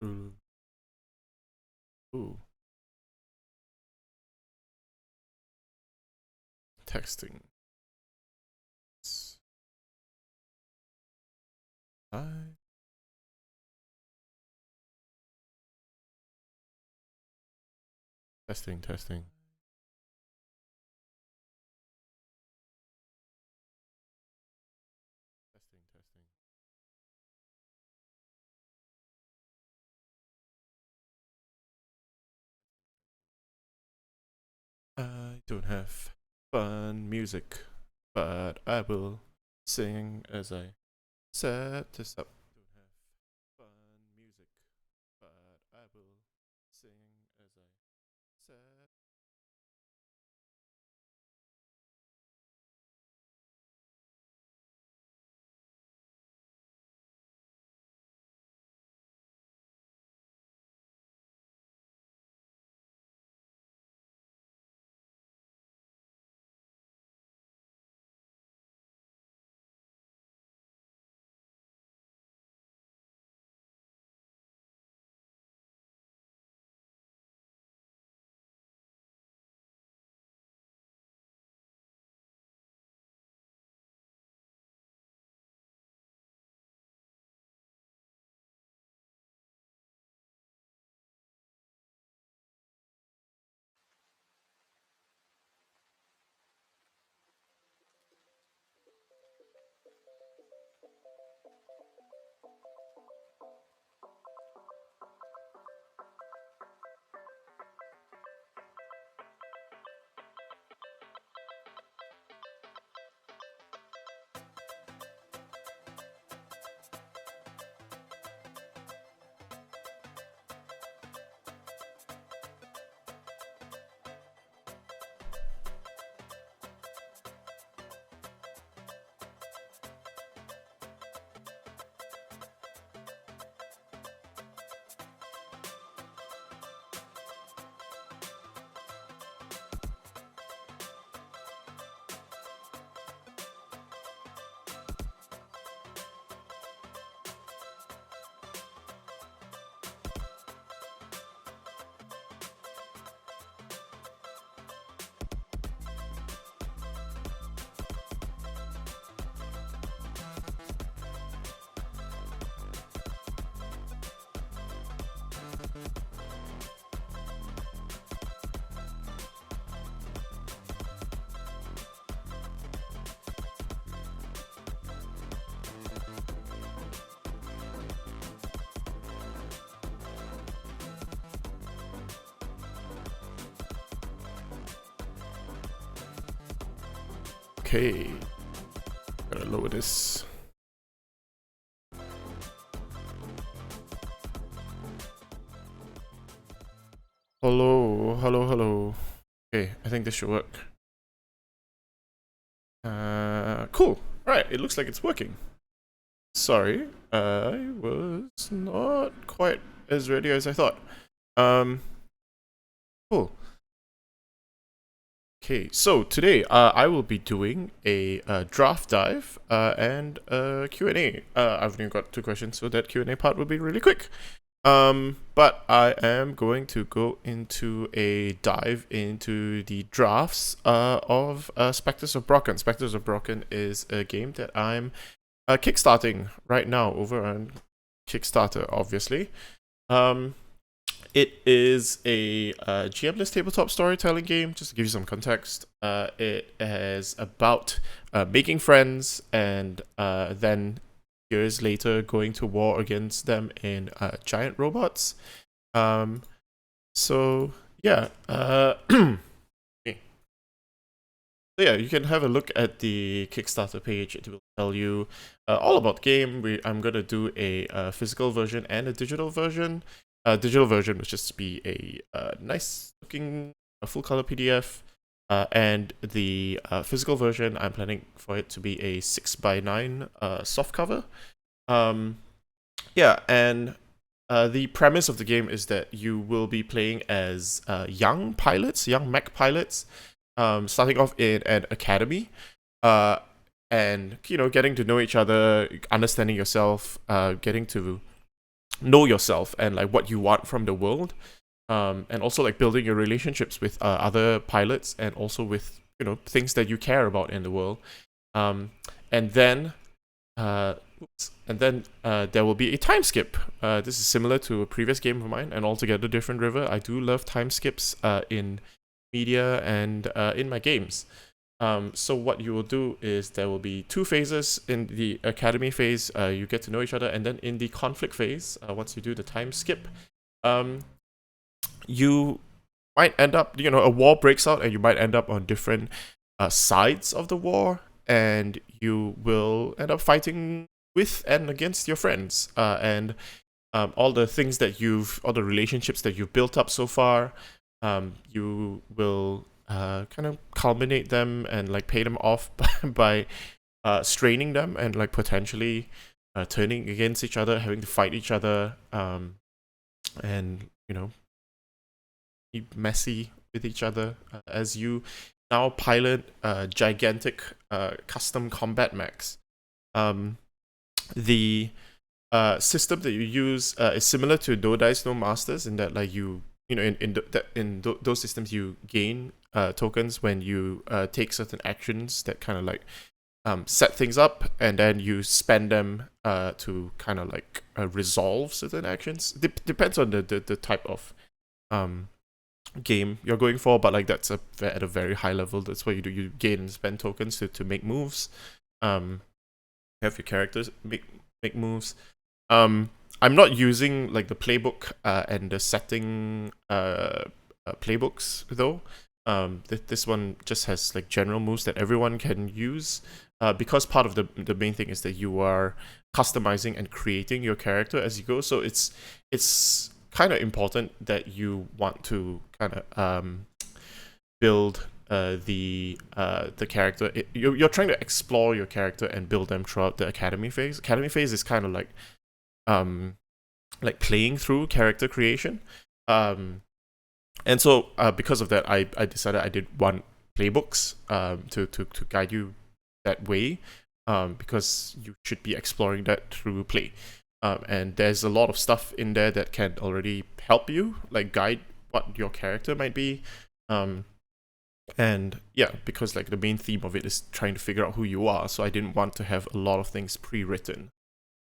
Ooh. Ooh. Texting. Hi. Testing, testing. Testing, testing. I don't have fun music, but I will sing as I set this up. Don't have fun music, but I will sing as I set. Okay, gotta lower this. Hello, hello, hello. Okay, I think this should work. Cool. Alright, it looks like it's working. Sorry, I was not quite as ready as I thought. Cool. Okay, so today I will be doing a draft dive and a Q&A. I've only got 2 questions, so that Q&A part will be really quick. But I am going to go into a dive into the drafts of Spectres of Brocken. Spectres of Brocken is a game that I'm kickstarting right now over on Kickstarter, obviously. It is a GM-less tabletop storytelling game, just to give you some context. It is about making friends and then years later going to war against them in giant robots. So, yeah. So yeah, you can have a look at the Kickstarter page. It will tell you all about the game. I'm going to do a physical version and a digital version. Digital version would just be a nice looking full color PDF. And the physical version, I'm planning for it to be a 6x9 soft cover. Yeah, and the premise of the game is that you will be playing as young pilots, young mech pilots, starting off in an academy, and getting to know each other, understanding yourself, getting to know yourself and like what you want from the world, and also like building your relationships with other pilots, and also with things that you care about in the world. um, and then there will be a time skip. This is similar to a previous game of mine, an altogether different river. I do love time skips in media and in my games. So what you will do is there will be two phases. In the academy phase, you get to know each other, and then in the conflict phase, once you do the time skip, um, you might end up, a war breaks out, and you might end up on different sides of the war, and you will end up fighting with and against your friends, and all the things all the relationships that you've built up so far, you will kind of culminate them and like pay them off by straining them, and like potentially turning against each other, having to fight each other, and be messy with each other as you now pilot gigantic custom combat mechs. The system that you use is similar to No Dice No Masters, in that like those systems you gain tokens when you take certain actions that kind of like set things up, and then you spend them to kind of like resolve certain actions. Depends on the type of game you're going for, but like that's at a very high level. That's what you do. You gain and spend tokens to make moves. Have your characters make moves. I'm not using like the playbook and the setting playbooks though. This one just has like general moves that everyone can use, because part of the main thing is that you are customizing and creating your character as you go. So it's kind of important that you want to kind of build the character. You're trying to explore your character and build them throughout the academy phase. Academy phase is kind of like playing through character creation. And so because of that, I decided I did want playbooks to guide you that way, because you should be exploring that through play. And there's a lot of stuff in there that can already help you, like guide what your character might be. And yeah, because like the main theme of it is trying to figure out who you are, so I didn't want to have a lot of things pre-written.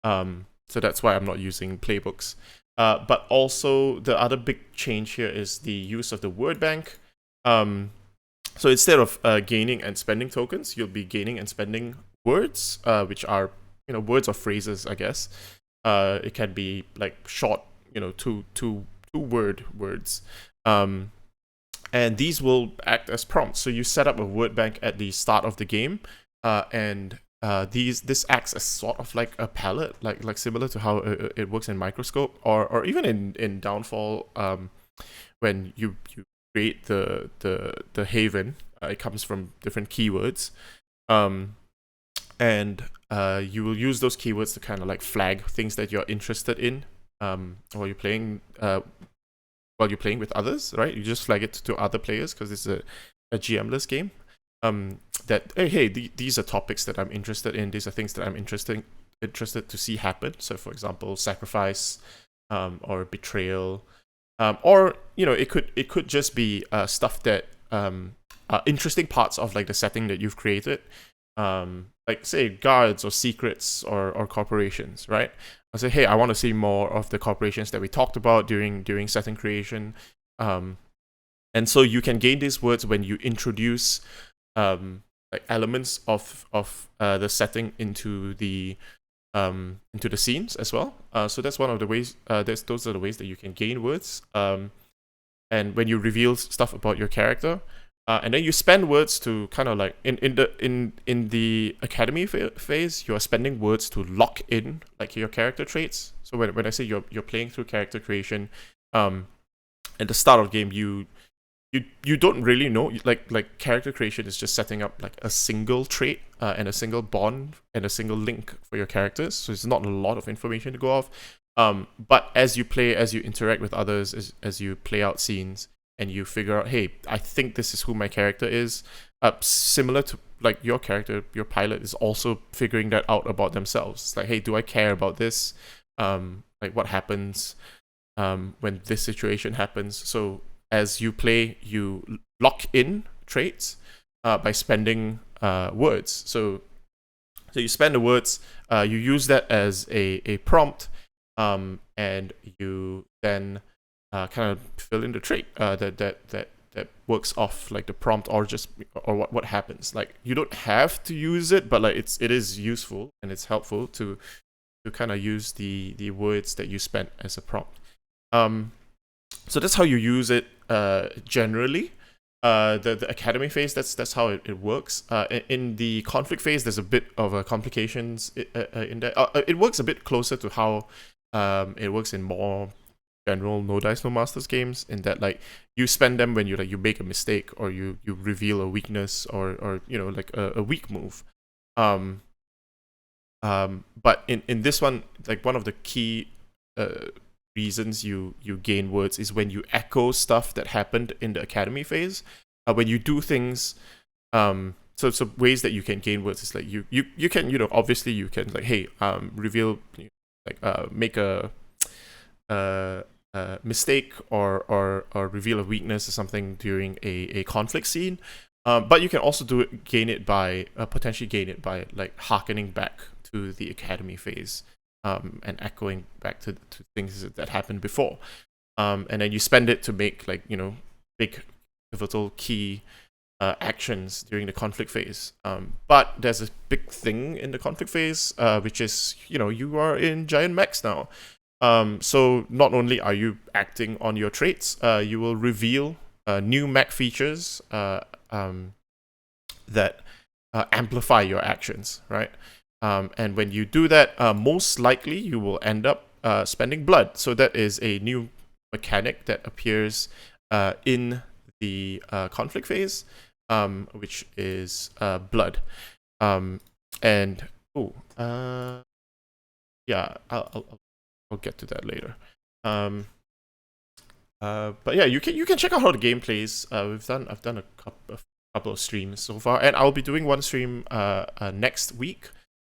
So that's why I'm not using playbooks. But also the other big change here is the use of the word bank. So instead of gaining and spending tokens, you'll be gaining and spending words, which are words or phrases, I guess. It can be like short, two word words. And these will act as prompts. So you set up a word bank at the start of the game, and this acts as sort of like a palette, like similar to how it works in Microscope, or even in Downfall, when you create the haven. It comes from different keywords, and you will use those keywords to kind of like flag things that you're interested in, while you're playing with others, right? You just flag it to other players because it's a GM-less game. That hey, these are topics that I'm interested in. These are things that I'm interested to see happen. So, for example, sacrifice, or betrayal, or it could just be stuff that interesting parts of like the setting that you've created, like say guards or secrets or corporations, right? I say, hey, I want to see more of the corporations that we talked about during setting creation, and so you can gain these words when you introduce like elements of the setting into the scenes as well. So that's one of the ways. Those are the ways that you can gain words. And when you reveal stuff about your character, and then you spend words to kind of like in the academy phase, you are spending words to lock in like your character traits. So when I say you're playing through character creation, at the start of the game, you don't really know, like character creation is just setting up like a single trait and a single bond and a single link for your characters. So it's not a lot of information to go off. But as you play, as you interact with others, as you play out scenes, and you figure out, hey, I think this is who my character is. Similar to like your character, your pilot is also figuring that out about themselves. It's like, hey, do I care about this? like what happens when this situation happens. So as you play, you lock in traits by spending words. So you spend the words, you use that as a prompt, and you then kind of fill in the trait that works off like the prompt, or what happens. Like you don't have to use it, but like it is useful and it's helpful to kind of use the words that you spent as a prompt. So that's how you use it generally. The academy phase, that's how it works. In the conflict phase, there's a bit of complications in there. It works a bit closer to how it works in more general no dice no masters games, in that like you spend them when you make a mistake, or you reveal a weakness, or like a weak move. But in this one, like one of the key reasons you gain words is when you echo stuff that happened in the academy phase. When you do things, so ways that you can gain words is like you can obviously you can like, hey, reveal, like make a mistake, or reveal a weakness or something during a conflict scene. But you can also potentially gain it by like harkening back to the academy phase, and echoing back to things that happened before. And then you spend it to make like big pivotal key actions during the conflict phase. But there's a big thing in the conflict phase, which is you are in giant mechs now. So not only are you acting on your traits, you will reveal new mech features that amplify your actions, right? And when you do that, most likely you will end up spending blood. So that is a new mechanic that appears in the conflict phase, which is blood. And yeah, I'll get to that later. But yeah, you can check out how the game plays. I've done a couple of streams so far, and I'll be doing one stream next week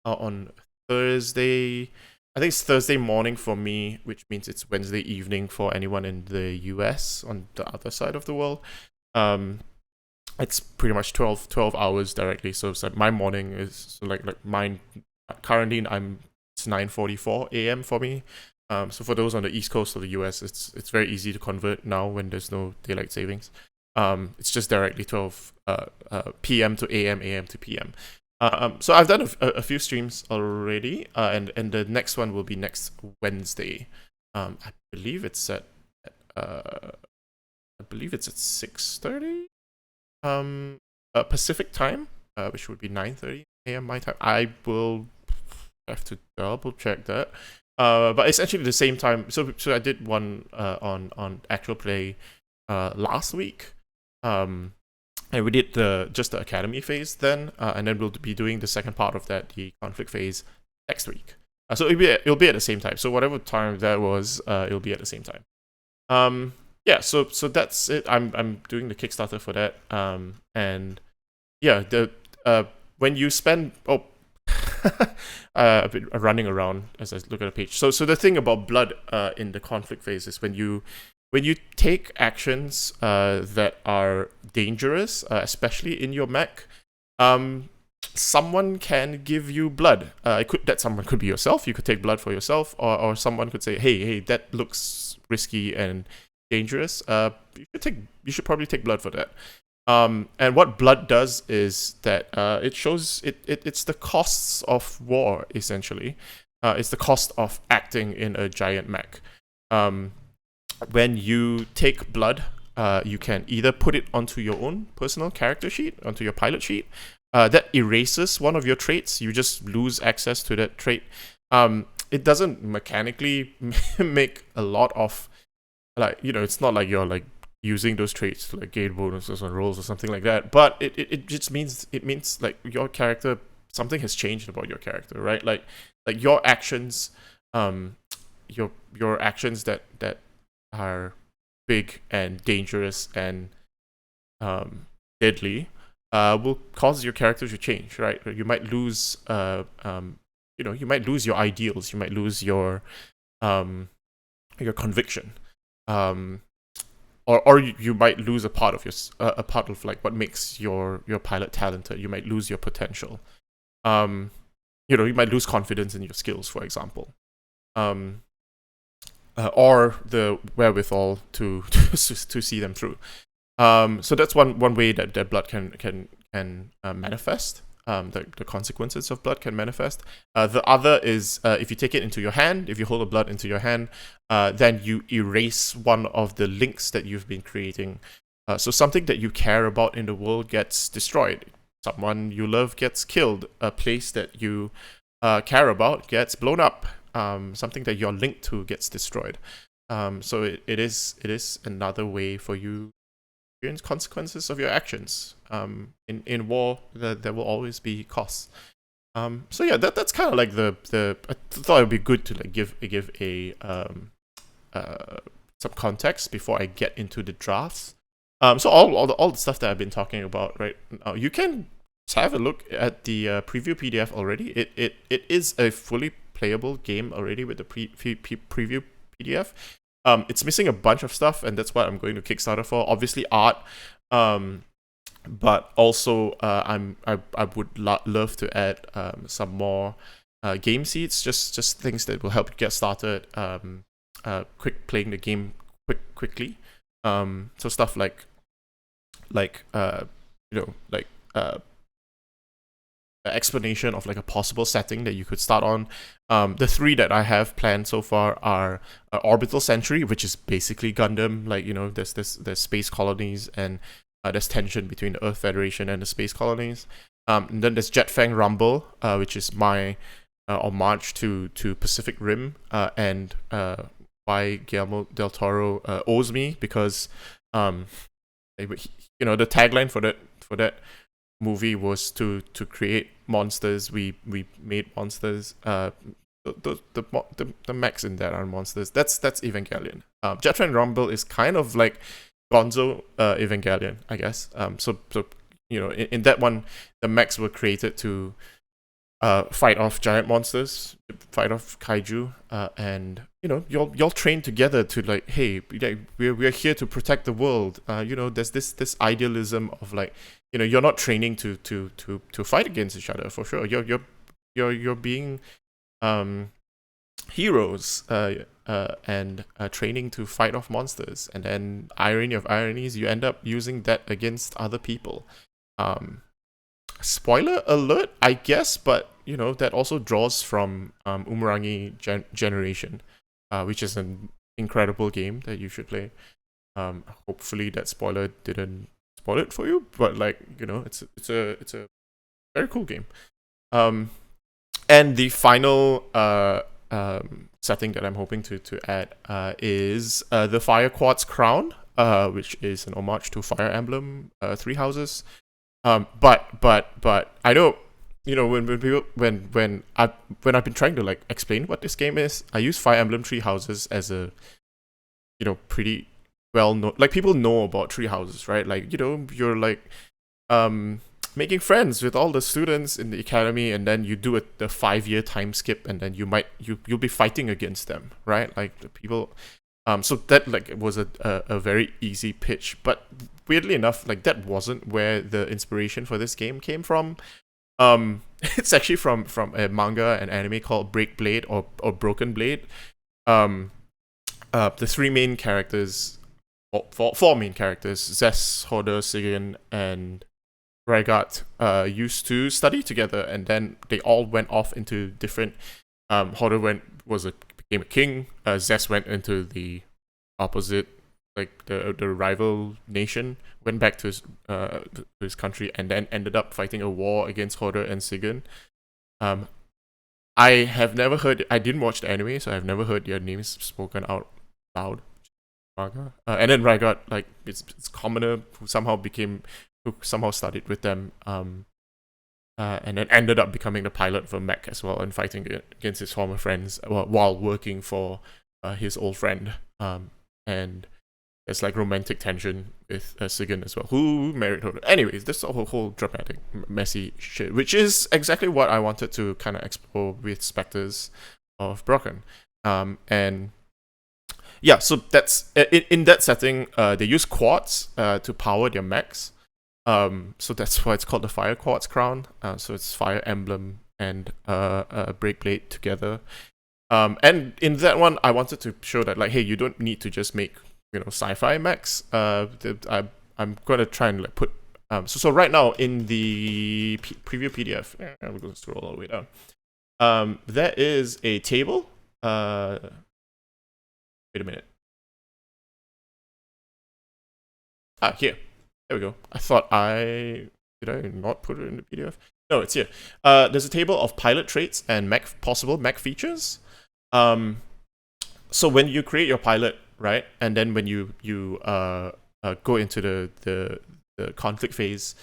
on Thursday. I think it's Thursday morning for me, which means it's Wednesday evening for anyone in the US on the other side of the world. It's pretty much 12 hours directly. So it's like my morning is like mine. Currently, it's 9:44 a.m. for me. So for those on the east coast of the US, it's very easy to convert now when there's no daylight savings. It's just directly 12 p.m. to a.m., a.m. to p.m. So I've done a few streams already, and the next one will be next Wednesday. I believe it's at 6:30 Pacific time, which would be 9:30 a.m. my time. I will have to double check that. But it's actually the same time. So I did one on actual play last week. And we did just the academy phase then, and then we'll be doing the second part of that, the conflict phase, next week. So it'll be at the same time. So whatever time that was, it'll be at the same time. Yeah. So that's it. I'm doing the Kickstarter for that. And yeah, when you spend a bit running around as I look at the page. So the thing about blood in the conflict phase is when you take actions that are dangerous, especially in your mech, someone can give you blood. That someone could be yourself. You could take blood for yourself, or someone could say, hey, that looks risky and dangerous. You should probably take blood for that. And what blood does is that it shows it's the costs of war, essentially. It's the cost of acting in a giant mech. When you take blood, you can either put it onto your own personal character sheet, onto your pilot sheet. That erases one of your traits. You just lose access to that trait. It doesn't mechanically make a lot of, it's not like you're using those traits to gain bonuses on rolls or something like that. But it just means like your character, something has changed about your character, right? Like your actions, your actions that are big and dangerous and deadly will cause your character to change, right? You might lose you might lose your ideals, you might lose your your conviction, or you might lose a part of a part of like what makes your pilot talented. You might lose your potential. You might lose confidence in your skills, for example, or the wherewithal to to see them through. So that's one way that blood can manifest. The consequences of blood can manifest. The other is if you take it into your hand, if you hold the blood into your hand, then you erase one of the links that you've been creating. So something that you care about in the world gets destroyed. Someone you love gets killed. A place that you care about gets blown up. Something that you're linked to gets destroyed. So it is another way for you experience consequences of your actions. In war, there will always be costs. So yeah, that's kind of like the. I thought it would be good to like give a some context before I get into the drafts. So all the stuff that I've been talking about right now, you can have a look at the preview PDF already. It is a fully playable game already with the preview PDF. It's missing a bunch of stuff, and that's what I'm going to Kickstarter for. Obviously, art, but also I would love to add some more game seeds, just things that will help you get started, playing the game quickly. So stuff like explanation of like a possible setting that you could start on. The three that I have planned so far are Orbital Sentry, which is basically Gundam. Like, there's space colonies, and there's tension between the Earth Federation and the space colonies. And then there's Jetfang Rumble, which is my homage to Pacific Rim, and why Guillermo del Toro owes me, because the tagline for that movie was to create monsters. We made monsters. The mechs in that are monsters. That's Evangelion. Jetfang Rumble is kind of like Gonzo Evangelion, I guess. So in that one, the mechs were created to fight off giant monsters, fight off kaiju, and you'll train together to like, hey, we're here to protect the world. There's this idealism of like, you're not training to fight against each other for sure. You're being heroes and training to fight off monsters, and then irony of ironies, you end up using that against other people. Spoiler alert, I guess, but that also draws from Umurangi Generation, which is an incredible game that you should play. Hopefully that spoiler didn't spoil it for you, but like, it's a very cool game. And the final setting that I'm hoping to add is the Fire Quartz Crown, which is an homage to Fire Emblem Three Houses. But I know, when I've been trying to like explain what this game is, I use Fire Emblem Three Houses as a pretty well known, like, people know about Three Houses, right? Like, you're like making friends with all the students in the academy, and then you do the 5-year time skip, and then you'll be fighting against them, right? Like the people. So that like was a very easy pitch, but weirdly enough, like that wasn't where the inspiration for this game came from. It's actually from a manga and anime called Break Blade or Broken Blade. The three main characters, four main characters, Zess, Hoder, Sigyn, and Rygat, used to study together, and then they all went off into different. Hoder became a king. Zess went into the opposite, like the rival nation, went back to his country, and then ended up fighting a war against Hoder and Sigyn. I didn't watch the anime, so I've never heard their names spoken out loud. And then Rygat, like it's commoner who somehow studied with them, and then ended up becoming the pilot for mech as well, and fighting against his former friends while working for his old friend. And there's like romantic tension with Sigyn as well, who married her. Anyways, this whole dramatic, messy shit, which is exactly what I wanted to kind of explore with Spectres of Brocken. And yeah, so that's in that setting. They use quartz to power their mechs. So that's why it's called the Fire Quartz Crown. So it's Fire Emblem and Breakblade together. And in that one, I wanted to show that, like, hey, you don't need to just make, sci-fi mechs. I'm gonna try and like put so right now in the preview PDF, I'm gonna scroll all the way down. There is a table. Wait a minute. Here. There we go. I thought did I not put it in the PDF? No, it's here. There's a table of pilot traits and possible mech features. So when you create your pilot, right, and then when you go into the conflict phase,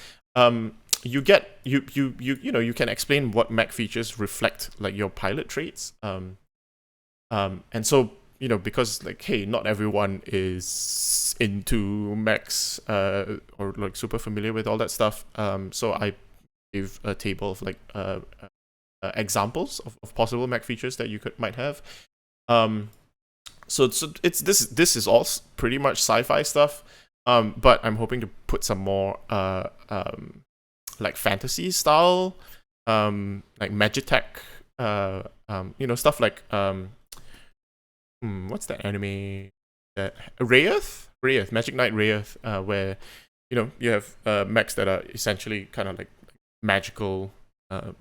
you get you can explain what mech features reflect like your pilot traits. And so because like, hey, not everyone is into mechs or like super familiar with all that stuff. So I gave a table of like examples of possible mech features that you might have. So it's this is all pretty much sci-fi stuff. But I'm hoping to put some more like fantasy style, like Magitech, stuff like what's that anime? Wraith, Magic Knight Wraith, where you have mechs that are essentially kind of like magical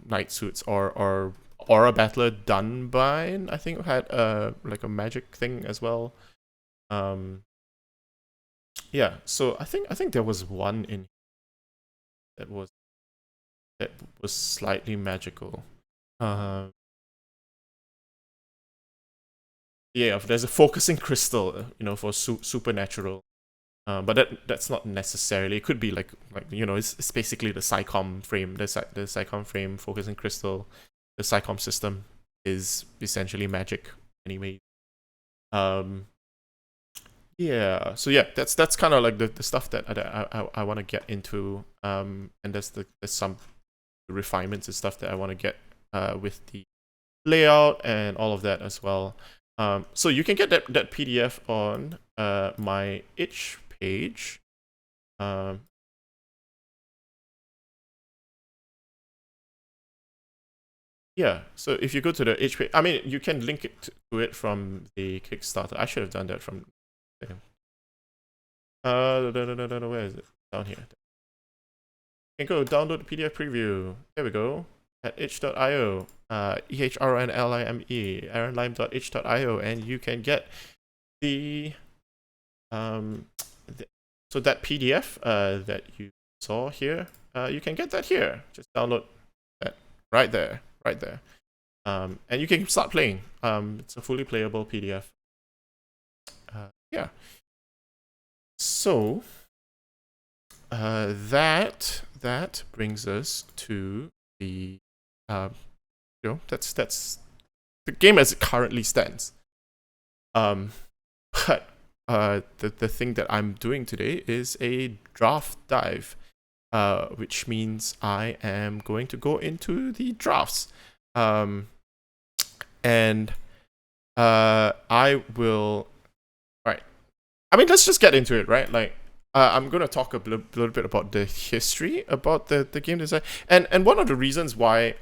knight suits, or Aura Battler Dunbine, I think, had like a magic thing as well. Yeah, so I think there was one in that was slightly magical. Yeah, there's a focusing crystal, for supernatural. But that's not necessarily. It could be like it's basically the Psycom frame, the Psycom frame focusing crystal. The Psycom system is essentially magic anyway. Yeah. So yeah, that's kind of like the stuff that I want to get into. And there's some refinements and stuff that I want to get with the layout and all of that as well. So you can get that PDF on my itch page. Yeah, so if you go to the itch page, I mean, you can link it to it from the Kickstarter. I should have done that from there. Where is it? Down here. You can go download the PDF preview. There we go. At itch.io. EHRNLIME. aaronlime.itch.io. And you can get the so that PDF that you saw here, you can get that here. Just download that right there. And you can start playing. It's a fully playable PDF. Yeah. So that brings us to the that's the game as it currently stands. But the thing that I'm doing today is a draft dive, which means I am going to go into the drafts. And I will. Right. I mean, let's just get into it, right? Like, I'm gonna talk a little bit about the history about the game design, and one of the reasons why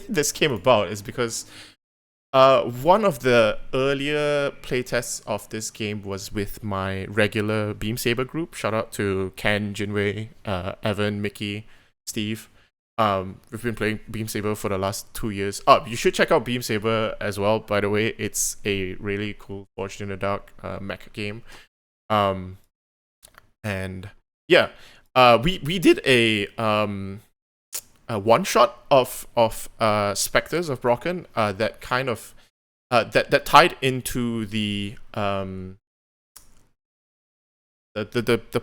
this came about is because one of the earlier playtests of this game was with my regular Beam Saber group. Shout out to Ken, Jinwei, Evan, Mickey, Steve. We've been playing Beam Saber for the last 2 years. You should check out Beam Saber as well, by the way. It's a really cool Forged in the Dark mech game. And yeah, we did a one shot of Spectres of Brocken that kind of that tied into the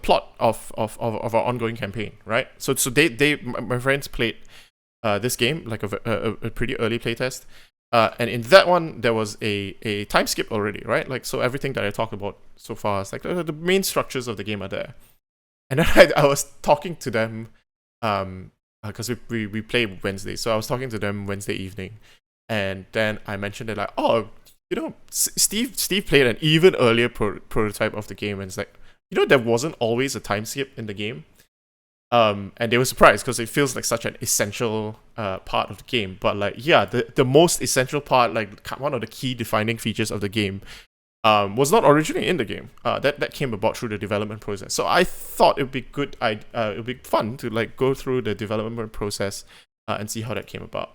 plot of our ongoing campaign, right? So my friends played this game, like a pretty early playtest, and in that one there was a time skip already, right? Like, so everything that I talked about so far is like the main structures of the game are there. And then I was talking to them because we play Wednesday, so I was talking to them Wednesday evening, And then I mentioned it like, oh, Steve played an even earlier prototype of the game, and it's like, there wasn't always a time skip in the game. And they were surprised because it feels like such an essential part of the game. But like, yeah, the most essential part, like one of the key defining features of the game, was not originally in the game. That came about through the development process. So I thought it would be good. It would be fun to like go through the development process and see how that came about.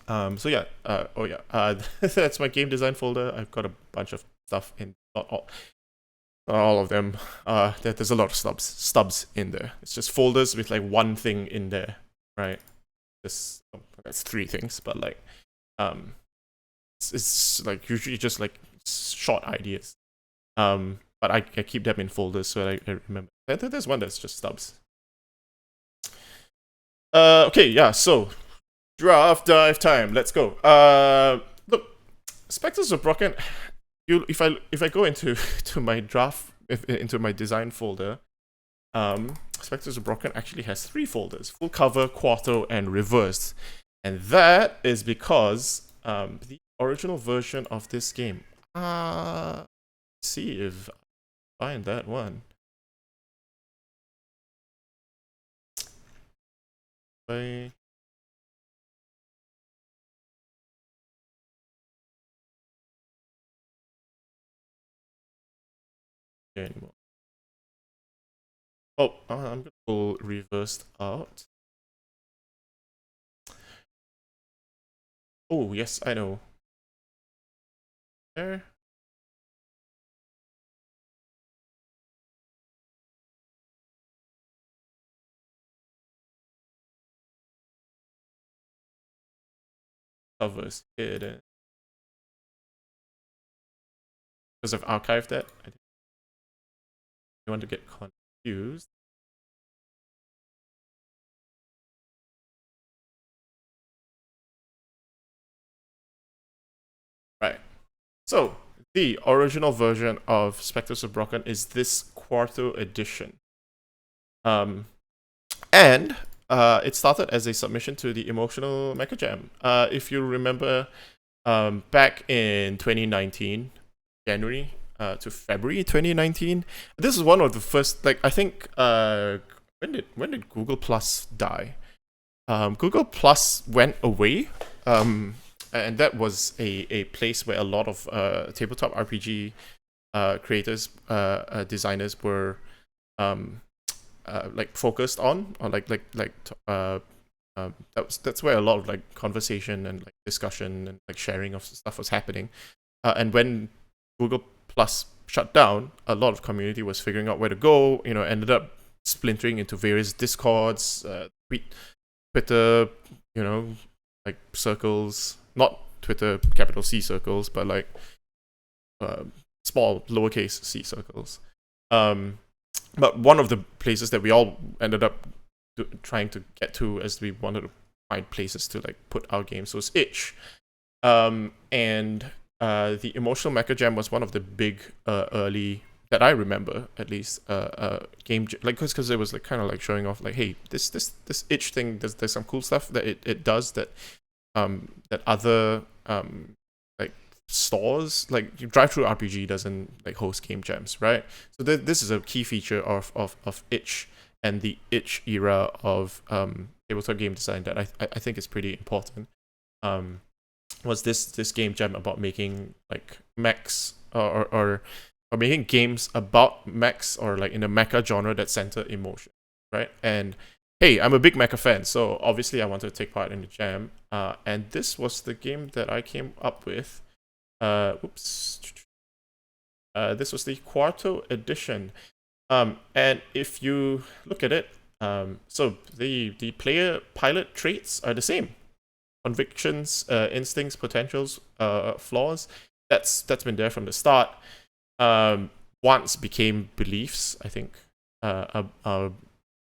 So yeah. That's my game design folder. I've got a bunch of stuff in. Not all of them. There's a lot of stubs in there. It's just folders with like one thing in there, right? That's three things, but like, it's like usually just like short ideas. But I keep them in folders so I remember. There's one that's just stubs. Okay, yeah. So draft dive time. Let's go. Look, Spectres of Brocken. If I go into my draft, into my design folder, Spectres of Brocken actually has 3 folders: full cover, quarto, and reversed. And that is because the original version of this game. Let's see if I find that one. Anymore. Oh, I'm gonna pull reversed out. Oh yes, I know. There. Covers hidden. Because I've archived that. I didn't want to get confused. Right. So the original version of Spectres of Brocken is this quarto edition. And it started as a submission to the Emotional Mecha Jam. If you remember, back in 2019, January to February 2019, this is one of the first. Like, I think when did Google Plus die? Google Plus went away. And that was a place where a lot of tabletop RPG creators, designers were like focused on, or that's where a lot of like conversation and like discussion and like sharing of stuff was happening. And when Google Plus shut down, a lot of community was figuring out where to go. Ended up splintering into various Discords, Twitter, like circles. Not Twitter capital C circles, but like small lowercase c circles. But one of the places that we all ended up trying to get to, as we wanted to find places to like put our games, was itch. And the Emotional Mecha Jam was one of the big early, that I remember at least, game, like, because it was like kind of like showing off like, hey, this itch thing, there's some cool stuff that it does that other like stores, like Drive-Thru RPG doesn't like host game jams, right? So this is a key feature of itch and the itch era of tabletop game design that I think is pretty important. Was this game jam about making like mechs, or making games about mechs, or like in a mecha genre that center emotion, right? And hey, I'm a big mecha fan, so obviously I wanted to take part in the jam. And this was the game that I came up with. This was the Quarto edition. And if you look at it, so the player pilot traits are the same. Convictions, instincts, potentials, flaws. That's been there from the start. Wants became beliefs, I think.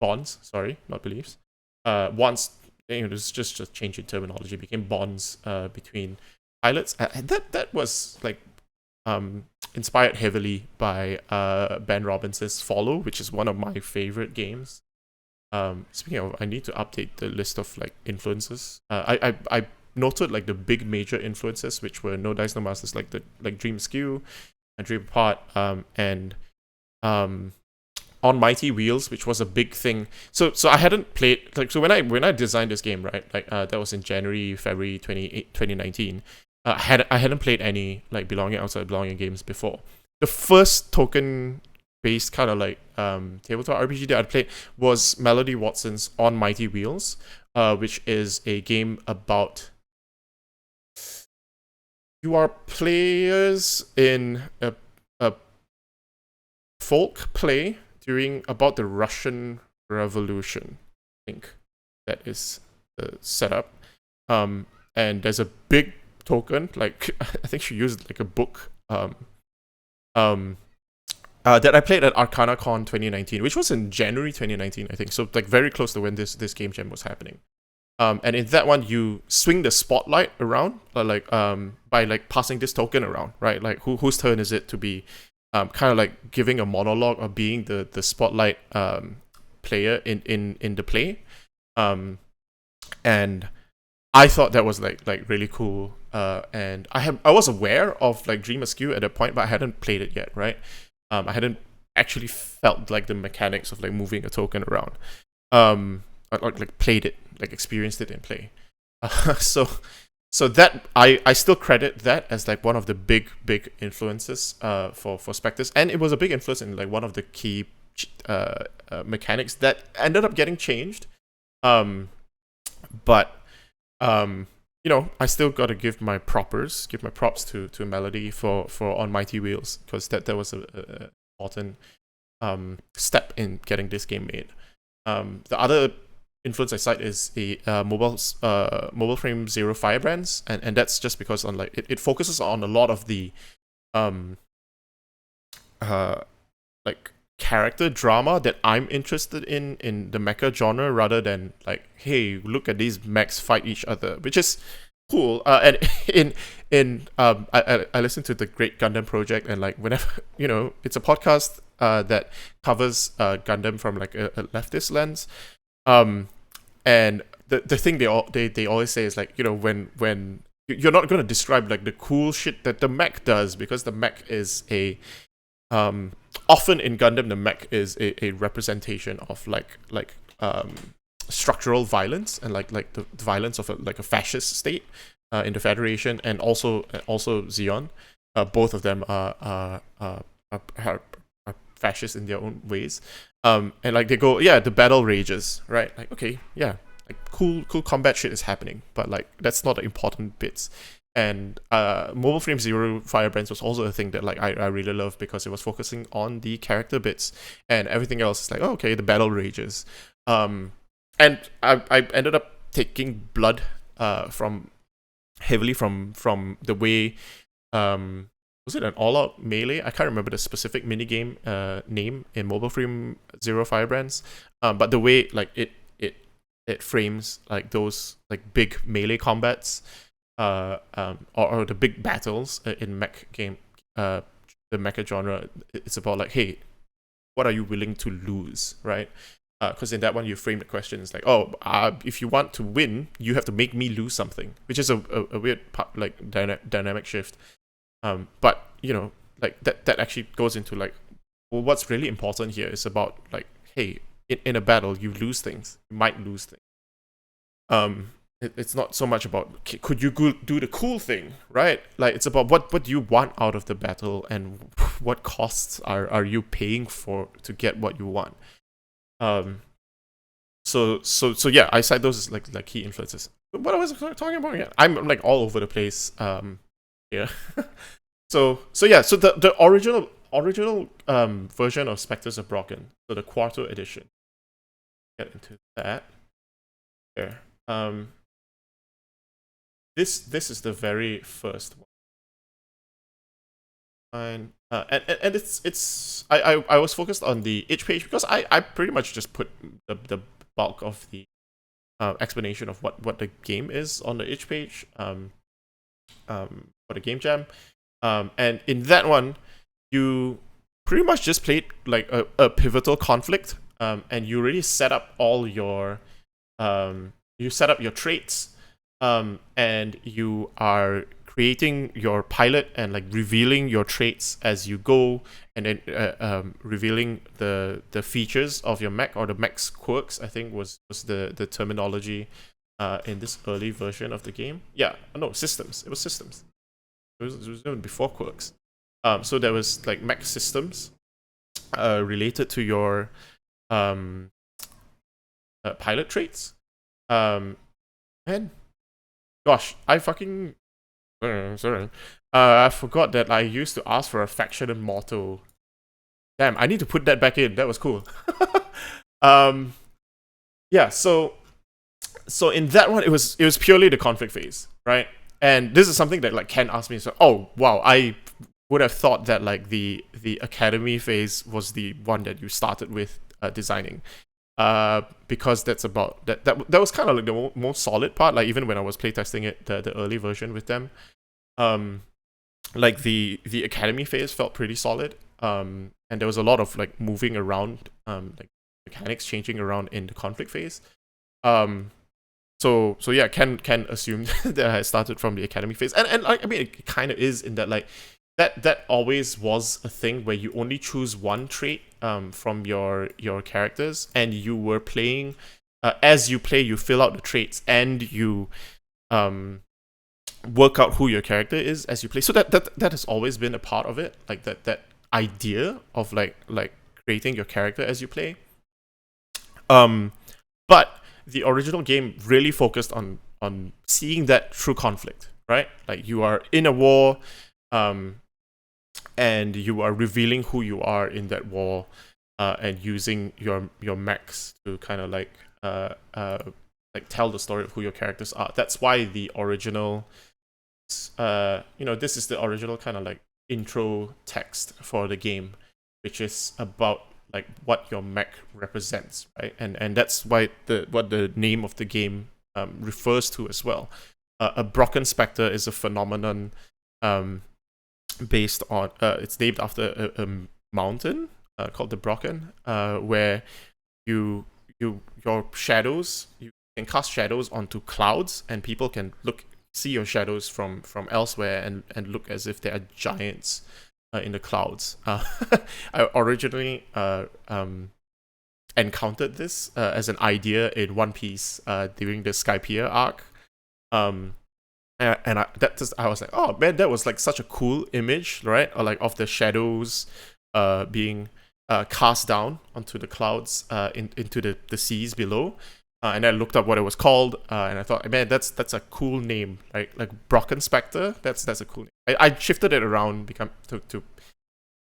Bonds, sorry, not beliefs. Once, it's just a change in terminology, became bonds between pilots, and that was like inspired heavily by Ben Robinson's Follow, which is one of my favorite games. Speaking of, I need to update the list of like influences. I noted like the big major influences, which were No Dice No Masters, like Dream Skew and Dream Apart, and on Mighty Wheels, which was a big thing. So I hadn't played when I designed this game, right? That was in January, February 2019. I hadn't played any like belonging outside belonging games before. The first token based kind of like tabletop RPG that I played was Melody Watson's On Mighty Wheels, which is a game about you are players in a folk play during about the Russian Revolution. I think that is the setup. And there's a big token, like I think she used like a book that I played at ArcanaCon 2019, which was in January 2019, I think. So like very close to when this game jam was happening. And in that one, you swing the spotlight around, by like passing this token around, right? Like whose turn is it to be, kind of like giving a monologue or being the spotlight player in the play. And I thought that was like really cool. And I was aware of like Dream Askew at that point, but I hadn't played it yet, right? I hadn't actually felt like the mechanics of like moving a token around. Like played it, like experienced it in play. So that I still credit that as like one of the big influences for Spectres, and it was a big influence in like one of the key mechanics that ended up getting changed. But I still got to give my props to Melody for On Mighty Wheels, because that was a important step in getting this game made. The other influence I cite is the mobile frame Zero Firebrands, and that's just because on like it focuses on a lot of the like character drama that I'm interested in the mecha genre, rather than like, hey, look at these mechs fight each other, which is cool. And I listen to the Great Gundam Project, and like whenever it's a podcast that covers Gundam from like a leftist lens. And the thing they always say is like, when you're not going to describe like the cool shit that the mech does, because the mech is a often in Gundam the mech is a representation of like structural violence, and like the violence of a fascist state in the Federation, and also Xeon. Both of them are fascist in their own ways. And like they go, yeah, the battle rages, right? Like, okay, yeah, like cool combat shit is happening, but like that's not the important bits. And Mobile Frame Zero Firebrands was also a thing that like I really love, because it was focusing on the character bits, and everything else is like, oh, okay, the battle rages. And I ended up taking blood heavily from the way was it an all-out melee? I can't remember the specific minigame name in Mobile Frame Zero Firebrands, but the way like it frames like those like big melee combats, or the big battles in mech game, the mecha genre. It's about like, hey, what are you willing to lose, right? Because in that one you frame the question, it's like, oh, if you want to win, you have to make me lose something, which is a weird part, like dynamic shift. But like that actually goes into like, well, what's really important here is about like, hey, in a battle you lose things, you might lose things. It's not so much about could you do the cool thing, right? Like it's about what do you want out of the battle, and what costs are you paying for to get what you want. So yeah, I cite those as like key influences. What was I talking about again? I'm like all over the place. Yeah. So the original version of Spectres of Brocken, so the Quarto edition. Get into that. There. This is the very first one. And it's I was focused on the itch page, because I pretty much just put the bulk of the explanation of what the game is on the itch page for the game jam. And in that one, you pretty much just played like a pivotal conflict, and you really set up all your you set up your traits and you are creating your pilot and like revealing your traits as you go, and then revealing the features of your mech, or the mech's quirks, I think was the terminology in this early version of the game. Yeah, no, systems. It was systems. It was even before quirks. So there was like mech systems related to your um, pilot traits. And gosh, I fucking sorry. I forgot that I used to ask for a factional motto. Damn, I need to put that back in. That was cool. um, yeah. So in that one, it was purely the conflict phase, right? And this is something that like Ken asked me. So, oh wow, I would have thought that like the academy phase was the one that you started with designing, because that's about that was kind of like the most solid part. Like even when I was playtesting it, the early version with them, um, like the academy phase felt pretty solid. And there was a lot of like moving around, like mechanics changing around in the conflict phase. Um, so yeah, can assume that I started from the academy phase, and like, I mean, it kind of is in that like that always was a thing where you only choose one trait from your characters, and you were playing as you play, you fill out the traits, and you um work out who your character is as you play. So that has always been a part of it, like that idea of like creating your character as you play. But the original game really focused on seeing that through conflict, right? Like you are in a war, and you are revealing who you are in that war, and using your mechs to kind of like tell the story of who your characters are. That's why the original, this is the original kind of like intro text for the game, which is about like what your mech represents, right? And that's why what the name of the game refers to as well. A Brocken Spectre is a phenomenon based on it's named after a mountain called the Brocken, where your shadows, you can cast shadows onto clouds, and people can see your shadows from elsewhere and look as if they are giants in the clouds. I originally encountered this as an idea in One Piece during the Skypiea arc. And I was like, oh man, that was like such a cool image, right? Or like of the shadows being cast down onto the clouds, into the seas below. And I looked up what it was called, and I thought, man, that's a cool name, right? Like Brocken Spectre, that's a cool name. I shifted it around, to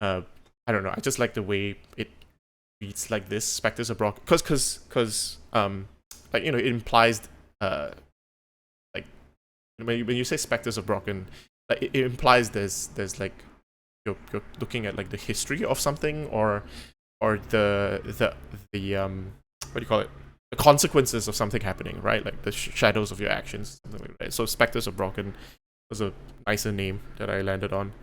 I don't know. I just like the way it reads like this. Spectres of Brocken, because like it implies like when you say Spectres of Brocken, like it implies there's like you're looking at like the history of something, or the what do you call it? The consequences of something happening, right? Like the shadows of your actions, something like that. So Spectres of Brocken was a nicer name that I landed on.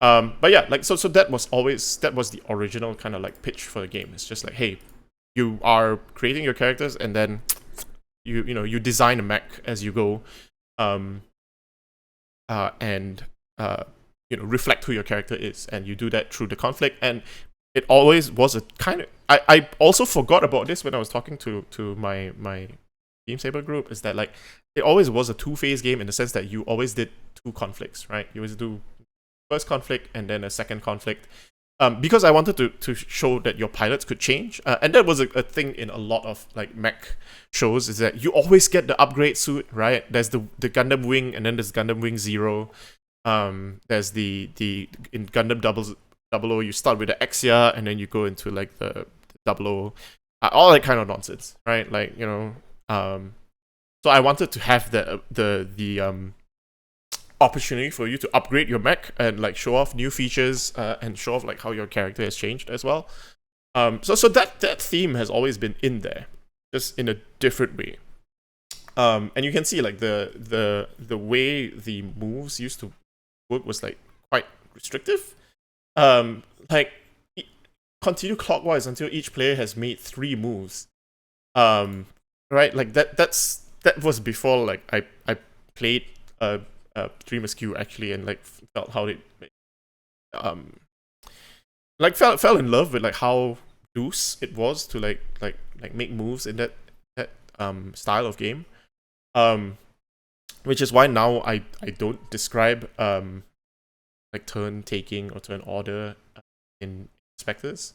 But yeah, like so that was the original kind of like pitch for the game. It's just like, hey, you are creating your characters, and then you design a mech as you go, and reflect who your character is, and you do that through the conflict. And it always was a kind of, I also forgot about this when I was talking to my Team Saber group, is that like it always was a two-phase game, in the sense that you always did two conflicts, right? You always do first conflict and then a second conflict, because I wanted to show that your pilots could change, and that was a thing in a lot of like mech shows, is that you always get the upgrade suit, right? There's the Gundam Wing, and then there's Gundam Wing Zero. There's the in Gundam Double O, you start with the Exia, and then you go into like the Double O, all that kind of nonsense, right? Like so I wanted to have the opportunity for you to upgrade your mech and like show off new features, and show off like how your character has changed as well. So that theme has always been in there, just in a different way. And you can see like the way the moves used to work was like quite restrictive. Like continue clockwise until each player has made 3 moves. Right, like that's that was before like I played Dream Askew actually, and like felt how it um like fell in love with like how loose it was to like make moves in that style of game. Um, which is why now I don't describe like turn taking or turn order in Spectres.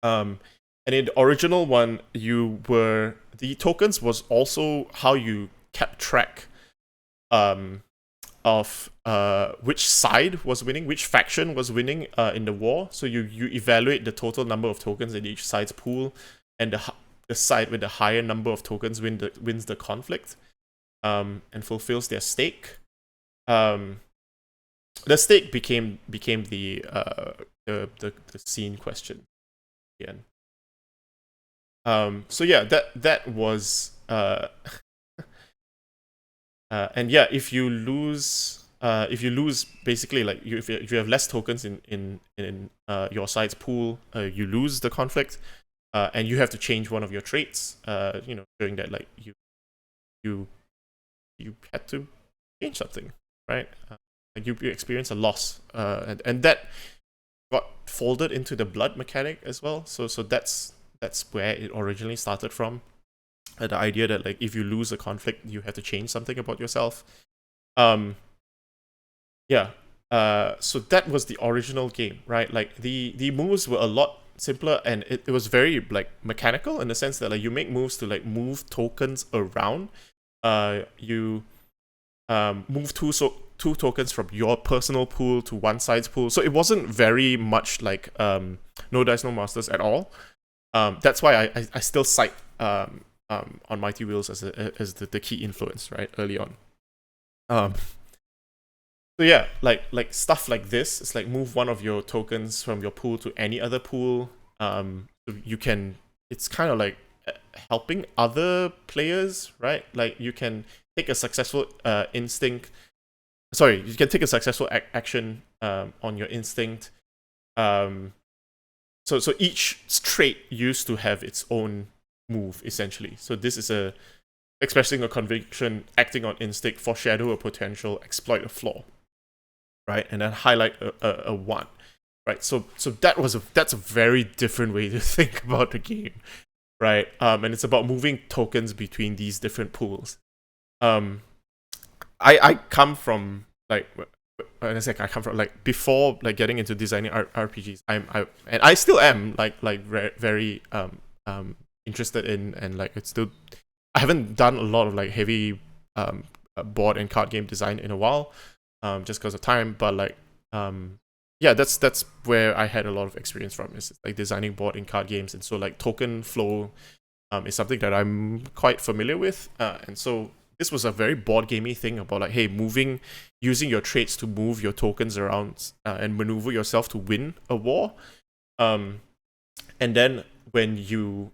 And in the original one, the tokens was also how you kept track of which side was winning, which faction was winning in the war. So you evaluate the total number of tokens in each side's pool, and the side with the higher number of tokens wins the conflict, and fulfills their stake. The stake became the scene question again. So yeah, that was and yeah, if you lose basically like if you have less tokens in your side's pool, you lose the conflict, and you have to change one of your traits. During that, like you had to change something, right? Like you experience a loss, and that got folded into the blood mechanic as well. So that's where it originally started from. The idea that like if you lose a conflict, you have to change something about yourself. Yeah. So that was the original game, right? Like the moves were a lot simpler, and it was very like mechanical in the sense that like you make moves to like move tokens around. You move two tokens from your personal pool to one side's pool. So it wasn't very much like No Dice No Masters at all. That's why I still cite on Mighty Wheels as the key influence, right, early on. So yeah, like stuff like this. It's like move one of your tokens from your pool to any other pool. So you can. It's kind of like helping other players, right? Like you can take a successful instinct. Sorry, you can take a successful action on your instinct. So each trait used to have its own move essentially. So this is expressing a conviction, acting on instinct, foreshadow a potential, exploit a flaw, right? And then highlight a one, right? So that's a very different way to think about the game, right? And it's about moving tokens between these different pools. I come from like when I come from like before like getting into designing RPGs. I still am like very interested in, and like it's still, I haven't done a lot of like heavy board and card game design in a while, just because of time. But like yeah, that's where I had a lot of experience from, is like designing board and card games. And so like token flow is something that I'm quite familiar with, and so this was a very board gamey thing about like, hey, using your traits to move your tokens around and maneuver yourself to win a war. And then when you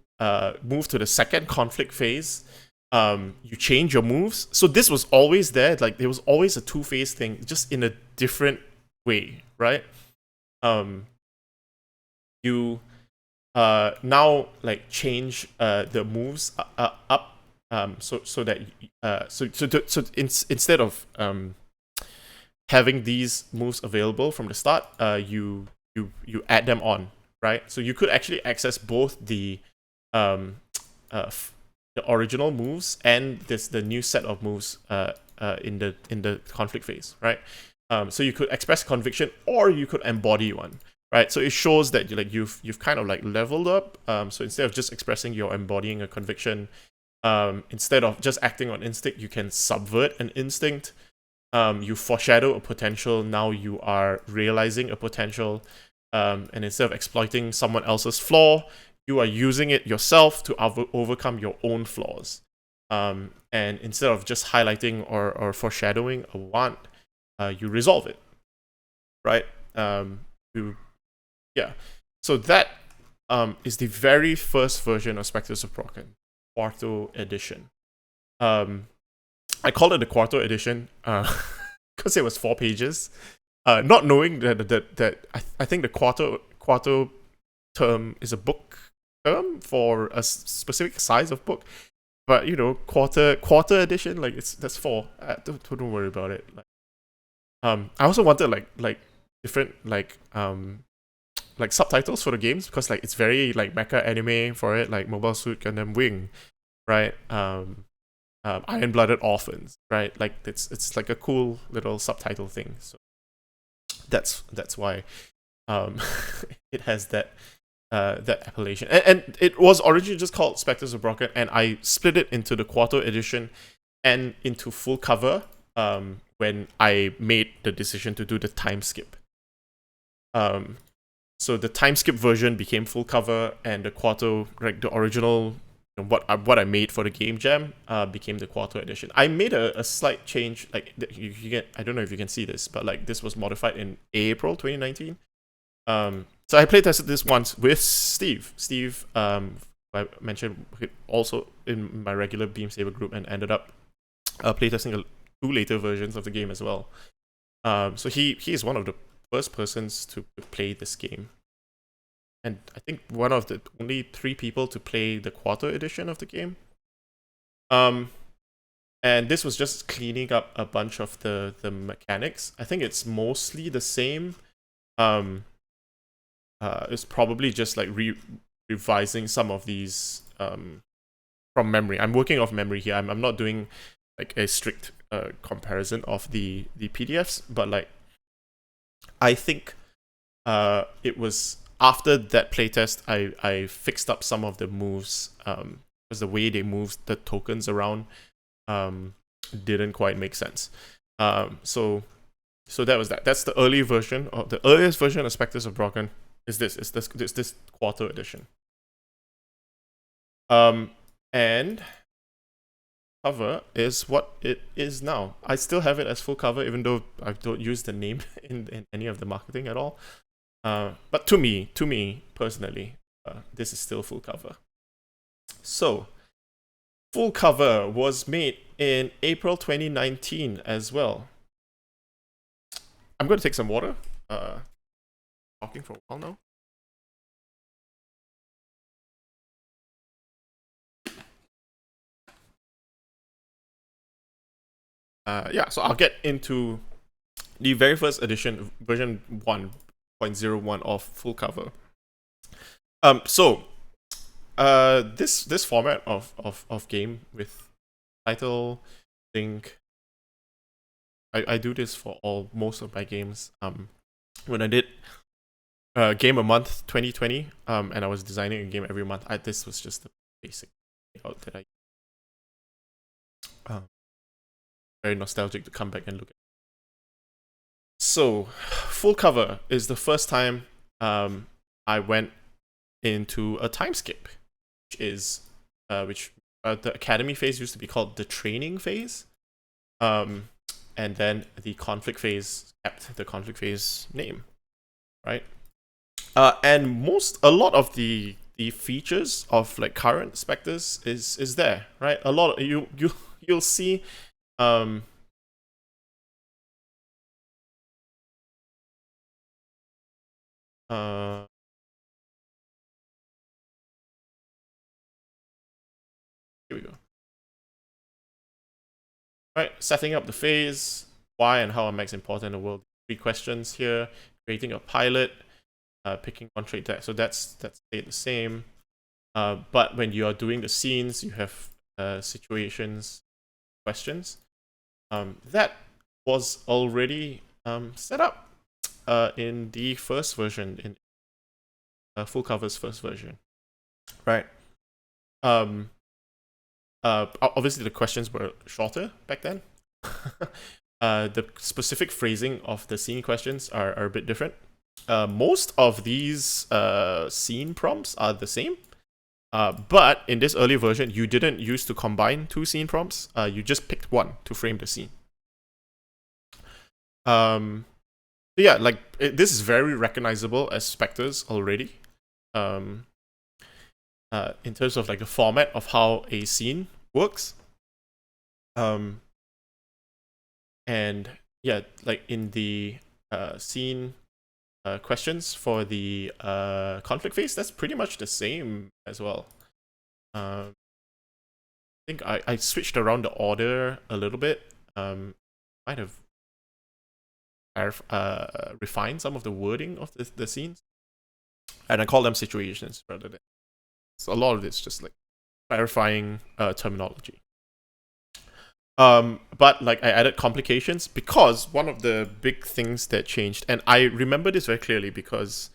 move to the second conflict phase, you change your moves. So this was always there. Like there was always a two-phase thing, just in a different way, right? You now like change the moves up. So that instead of having these moves available from the start, you add them on, right? So you could actually access both the original moves and the new set of moves in the conflict phase, right? So you could express conviction, or you could embody one, right? So it shows that you've kind of like leveled up. So instead of just expressing, you're embodying a conviction. Instead of just acting on instinct, you can subvert an instinct. You foreshadow a potential, now you are realizing a potential. And instead of exploiting someone else's flaw, you are using it yourself to overcome your own flaws. And instead of just highlighting or foreshadowing a want, you resolve it, right? So that is the very first version of Spectres of Brocken. Quarto edition. I called it the Quarto edition because it was 4 pages. Not knowing that I think the Quarto term is a book term for a specific size of book. but you know, quarter edition, like that's 4. Don't worry about it. Like, I also wanted like different like subtitles for the games because like it's very like mecha anime for it, like Mobile Suit Gundam Wing, right? Iron Blooded Orphans, right? Like it's like a cool little subtitle thing. So that's why um it has that appellation. And it was originally just called Spectres of Brocken, and I split it into the quarter edition and into full cover when I made the decision to do the time skip. So the time skip version became full cover, and the quarter, like the original, what I made for the game jam, became the quarter edition. I made a slight change. Like you get, I don't know if you can see this, but like this was modified in April 2019. So I playtested this once with Steve. Steve, I mentioned also in my regular Beam Saber group, and ended up playtesting 2 later versions of the game as well. So he is one of the first persons to play this game, and I think one of the only 3 people to play the quarter edition of the game. And this was just cleaning up a bunch of the mechanics. I think it's mostly the same. It's probably just like revising some of these from memory. I'm working off memory here. I'm not doing like a strict comparison of the PDFs, but like I think it was after that playtest I fixed up some of the moves because the way they moved the tokens around didn't quite make sense. So that was that. That's the early version, or the earliest version of Spectres of Brocken. Is this quarter edition. And cover is what it is now. I still have it as full cover, even though I don't use the name in any of the marketing at all. But to me personally, this is still full cover. So, full cover was made in April 2019 as well. I'm going to take some water. Talking for a while now. Yeah, so I'll get into the very first edition, version 1.01 of full cover. So this format of game with title, I think I do this for most of my games. When I did game a month 2020, and I was designing a game every month, this was just the basic layout that I very nostalgic to come back and look at. So, full cover is the first time I went into a time skip, which is the academy phase used to be called the training phase, and then the conflict phase kept the conflict phase name, right? And a lot of the features of like current Spectres is there, right? A lot of, you'll see. Here we go. Right, setting up the phase, why and how are mechs important in the world. 3 questions here. Creating a pilot, picking one trait deck. So that's stayed the same. But when you are doing the scenes, you have situations, questions. That was already set up in the first version, in full cover's first version, right? Obviously the questions were shorter back then. The specific phrasing of the scene questions are a bit different. Most of these scene prompts are the same. But in this early version, you didn't use to combine 2 scene prompts. You just picked one to frame the scene. Yeah, like this is very recognizable as Spectres already. In terms of like the format of how a scene works. And yeah, like in the scene questions for the conflict phase, that's pretty much the same as well. think I switched around the order a little bit. Might have refined some of the wording of the scenes, and I call them situations rather than. So a lot of it's just like clarifying terminology. But like I added complications because one of the big things that changed, and I remember this very clearly because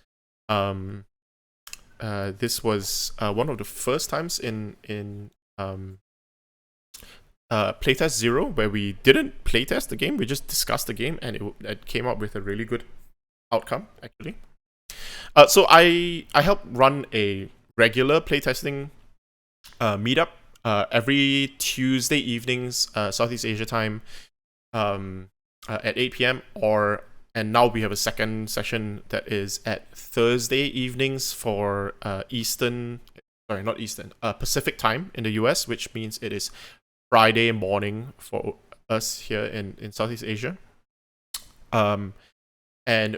this was one of the first times in playtest 0 where we didn't playtest the game, we just discussed the game, and it came up with a really good outcome actually. So I helped run a regular playtesting meetup every Tuesday evenings, Southeast Asia time, at 8 p.m. And now we have a second session that is at Thursday evenings for Pacific time in the US, which means it is Friday morning for us here in Southeast Asia. And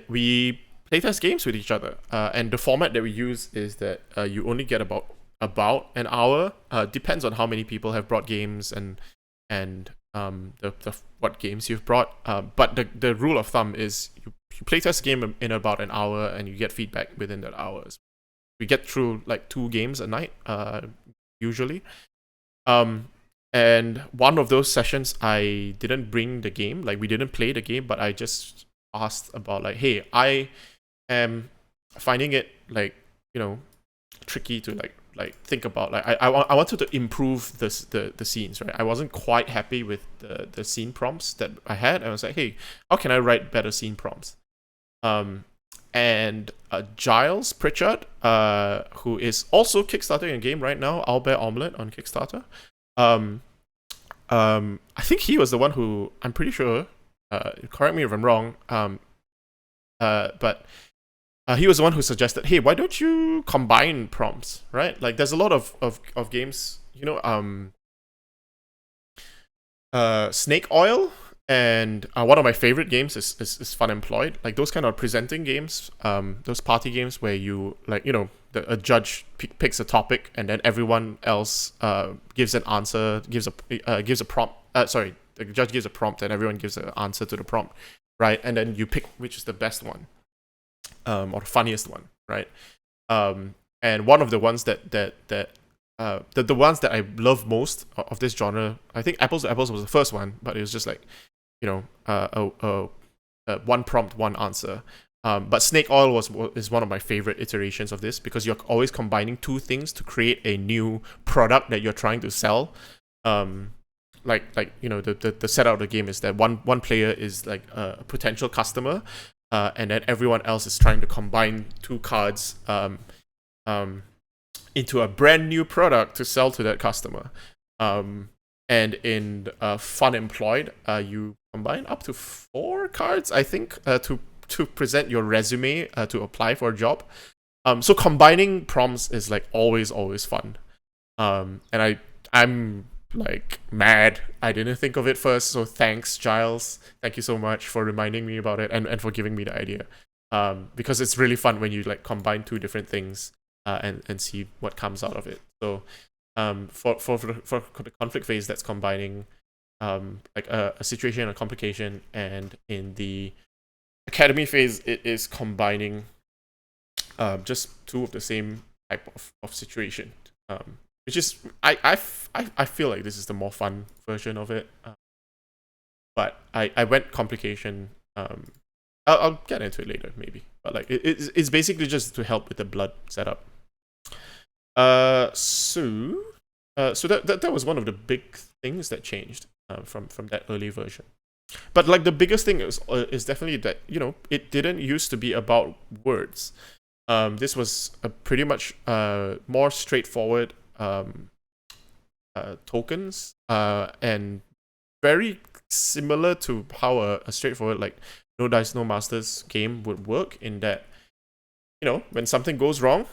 we playtest games with each other. And the format that we use is that you only get about an hour. Depends on how many people have brought games and the what games you've brought. But the rule of thumb is you playtest a game in about an hour and you get feedback within that hours. We get through like 2 games a night, usually. And one of those sessions, I didn't bring the game, like we didn't play the game, but I just asked about like, hey, I am finding it like, tricky to like think about. Like I wanted to improve the scenes, right? I wasn't quite happy with the scene prompts that I had. I was like, hey, how can I write better scene prompts? And Giles Pritchard, who is also kickstarting a game right now, Owlbear Omelette on Kickstarter. I think he was the one who, I'm pretty sure, correct me if I'm wrong, but he was the one who suggested, hey, why don't you combine prompts, right? Like, there's a lot of games, Snake Oil, and one of my favorite games is Fun Employed. Like, those kind of presenting games, those party games where you, like, a judge picks a topic and then everyone else gives an answer, gives a prompt. The judge gives a prompt and everyone gives an answer to the prompt, right? And then you pick which is the best one, or the funniest one, right? And one of the ones the ones that I love most of this genre, I think Apples to Apples was the first one, but it was just like, one prompt, one answer. But Snake Oil is one of my favorite iterations of this because you're always combining 2 things to create a new product that you're trying to sell. The setup of the game is that one player is like a potential customer, and then everyone else is trying to combine 2 cards into a brand new product to sell to that customer. And in Fun Employed, you combine up to 4 cards, I think, to present your resume to apply for a job. So combining prompts is like always fun. And I'm like mad I didn't think of it first. So thanks, Giles. Thank you so much for reminding me about it and for giving me the idea. Because it's really fun when you like combine 2 different things and see what comes out of it. So for the conflict phase, that's combining like a situation and a complication, and in the academy phase, it is combining just 2 of the same type of situation, which is I feel like this is the more fun version of it, but I went complication. I'll get into it later maybe, but like it's basically just to help with the blood setup. So that was one of the big things that changed from that early version. But like the biggest thing is definitely that it didn't used to be about words. This was a pretty much more straightforward tokens, and very similar to how a straightforward like No Dice No Masters game would work, in that when something goes wrong,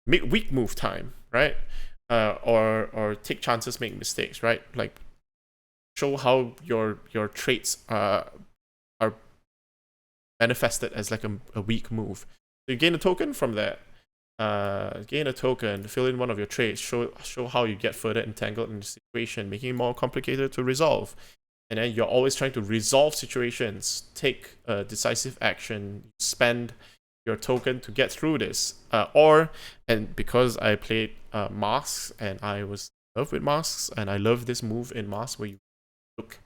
make weak move time, right? Or take chances, make mistakes, right? Like show how your traits are manifested as like a weak move. So you gain a token from that. gain a token, fill in one of your traits, show how you get further entangled in the situation, making it more complicated to resolve. And then you're always trying to resolve situations, take decisive action, spend your token to get through this. And because I played Masks and I was in love with Masks, and I love this move in Masks where you look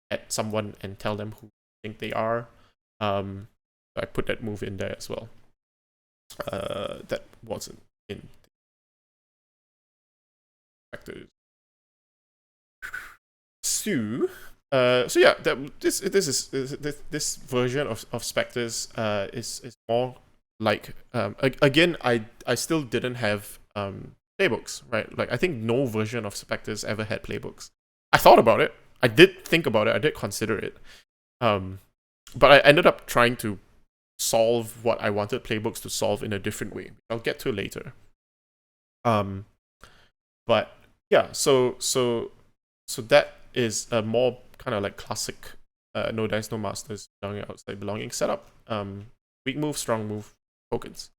at someone and tell them who you think they are, I put that move in there as well. That wasn't in Spectres. So yeah, this version of Spectres is more like again, I still didn't have playbooks, right? Like I think no version of Spectres ever had playbooks. I thought about it. I did think about it. I did consider it. But I ended up trying to solve what I wanted playbooks to solve in a different way. I'll get to later. But yeah, so that is a more kind of like classic no dice, no masters, belonging outside belonging setup. Weak move, strong move, tokens.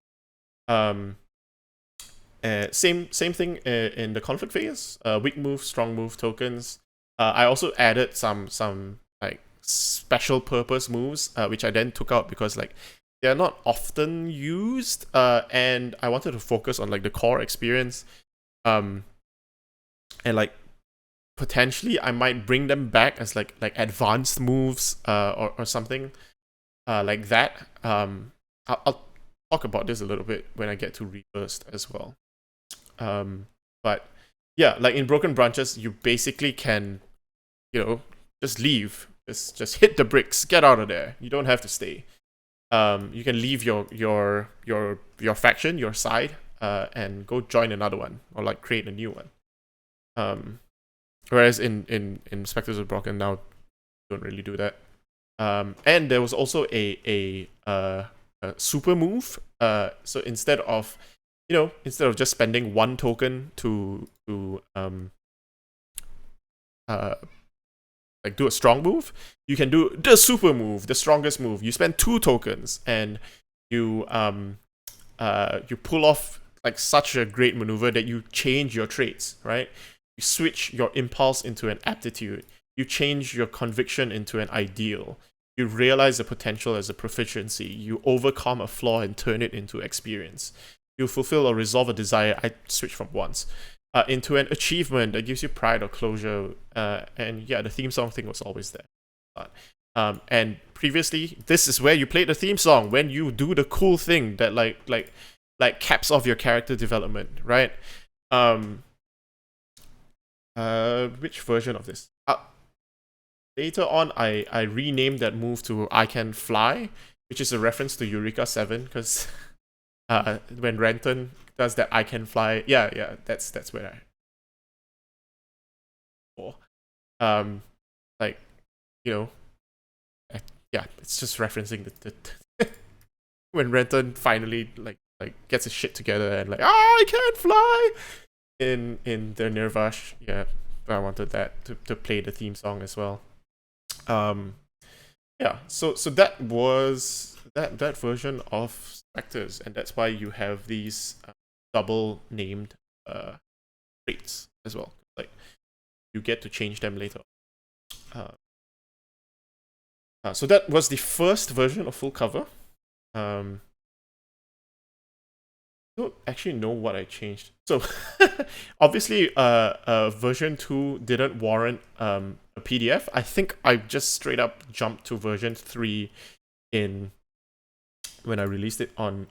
Same thing in the conflict phase. Weak move, strong move, tokens. I also added some like special purpose moves, which I then took out because like they're not often used, and I wanted to focus on like the core experience. And like potentially I might bring them back as like advanced moves, or something like that. I'll talk about this a little bit when I get to Reversed as well. But yeah, like in Broken Branches, you basically can, just leave, just hit the bricks, get out of there. You don't have to stay. You can leave your faction, your side, and go join another one or like create a new one. Whereas in Spectres of Brocken now, don't really do that. And there was also a super move. So instead of just spending one token to like do a strong move, you can do the super move, the strongest move. You spend 2 tokens and you pull off like such a great maneuver that you change your traits, right? You switch your impulse into an aptitude. You change your conviction into an ideal. You realize the potential as a proficiency. You overcome a flaw and turn it into experience. You fulfill or resolve a desire. I switched from once. Into an achievement that gives you pride or closure. And yeah, the theme song thing was always there. And previously, this is where you played the theme song when you do the cool thing that like caps off your character development, right? Which version of this? Later on, I renamed that move to I Can Fly, which is a reference to Eureka 7, because when Renton does that I Can Fly, yeah, that's where I. Like, yeah, it's just referencing the when Renton finally like gets his shit together and like, I can't fly in the Nirvash. Yeah, I wanted that to play the theme song as well. Yeah, so that was that version of Spectres, and that's why you have these double named traits as well. Like you get to change them later. So that was the first version of full cover. I don't actually know what I changed. So obviously, version 2 didn't warrant a PDF. I think I just straight up jumped to version 3 in when I released it on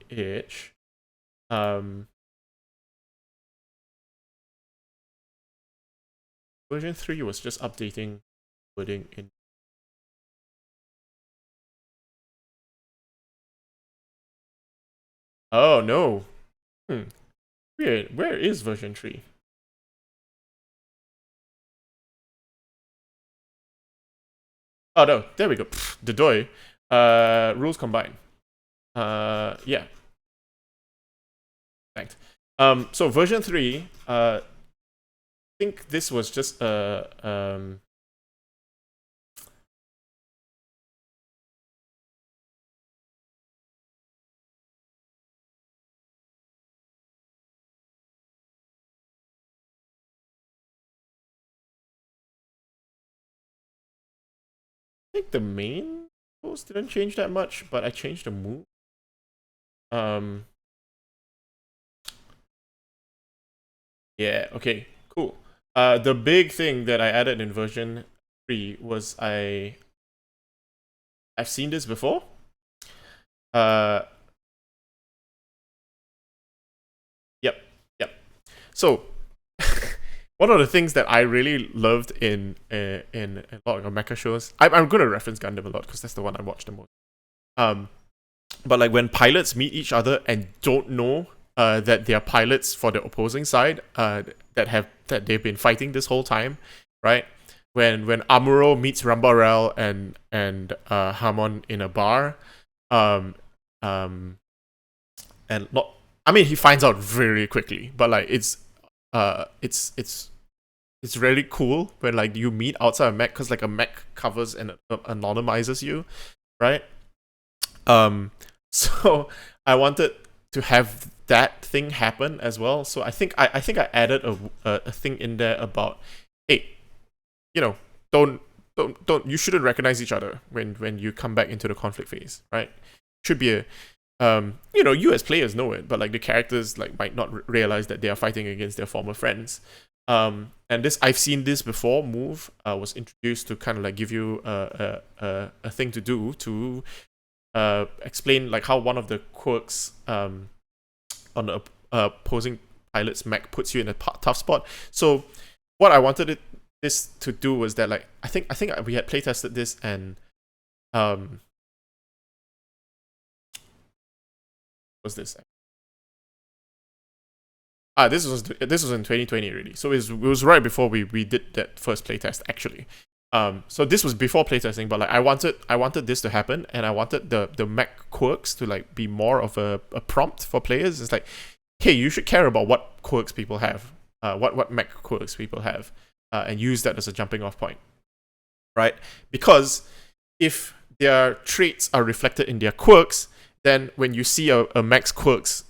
itch. Version 3 was just updating wording in. Oh no. Weird. Where is version 3? Oh no, there we go. Pfft, the doy. Rules combined. Yeah. Thanks. So version 3, I think this was just think the main rules didn't change that much, but I changed the move. Yeah, okay, cool. The big thing that I added in version 3 was I've seen this before. Yep, yep. So one of the things that I really loved in a lot of mecha shows, I'm gonna reference Gundam a lot because that's the one I watched the most. But like when pilots meet each other and don't know that they are pilots for the opposing side, that they've been fighting this whole time, right? When Amuro meets Rambarel and Hamon in a bar, um, and not, I mean, he finds out very quickly, but like it's really cool when like you meet outside a mech, because like a mech covers and anonymizes you, right? Um, so I wanted to have that thing happen as well. So I think I added a thing in there about, hey, you know, don't you shouldn't recognize each other when you come back into the conflict phase, right? Should be a you know, you as players know it, but like the characters like might not realize that they are fighting against their former friends. And this, I've seen this before. Move was introduced to kind of like give you a thing to do to explain like how one of the quirks on the opposing pilot's mech puts you in a tough spot. So what I wanted this to do was that like I think we had playtested this, and what's this? This was in 2020 already, so it was right before we did that first playtest actually. So this was before playtesting, but like I wanted this to happen, and I wanted the mech quirks to like be more of a prompt for players. It's like, hey, you should care about what quirks people have, what mech quirks people have, and use that as a jumping off point, right? Because if their traits are reflected in their quirks, then when you see a mech's quirks,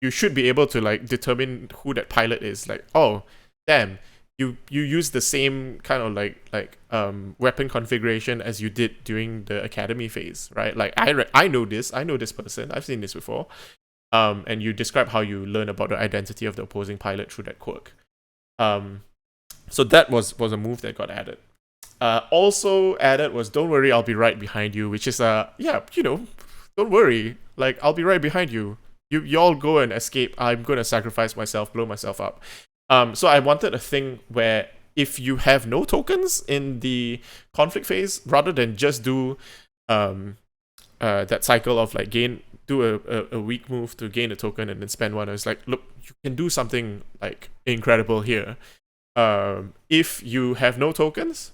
you should be able to like determine who that pilot is. Like, oh, damn, you use the same kind of like weapon configuration as you did during the academy phase, right? Like I know this person, I've seen this before. And you describe how you learn about the identity of the opposing pilot through that quirk. So that was a move that got added. Also added was "Don't worry, I'll be right behind you," which is yeah, you know, don't worry, like I'll be right behind you. You all go and escape. I'm gonna sacrifice myself, blow myself up. So I wanted a thing where if you have no tokens in the conflict phase, rather than just do that cycle of like do a weak move to gain a token and then spend one. I was like, look, you can do something like incredible here. If you have no tokens,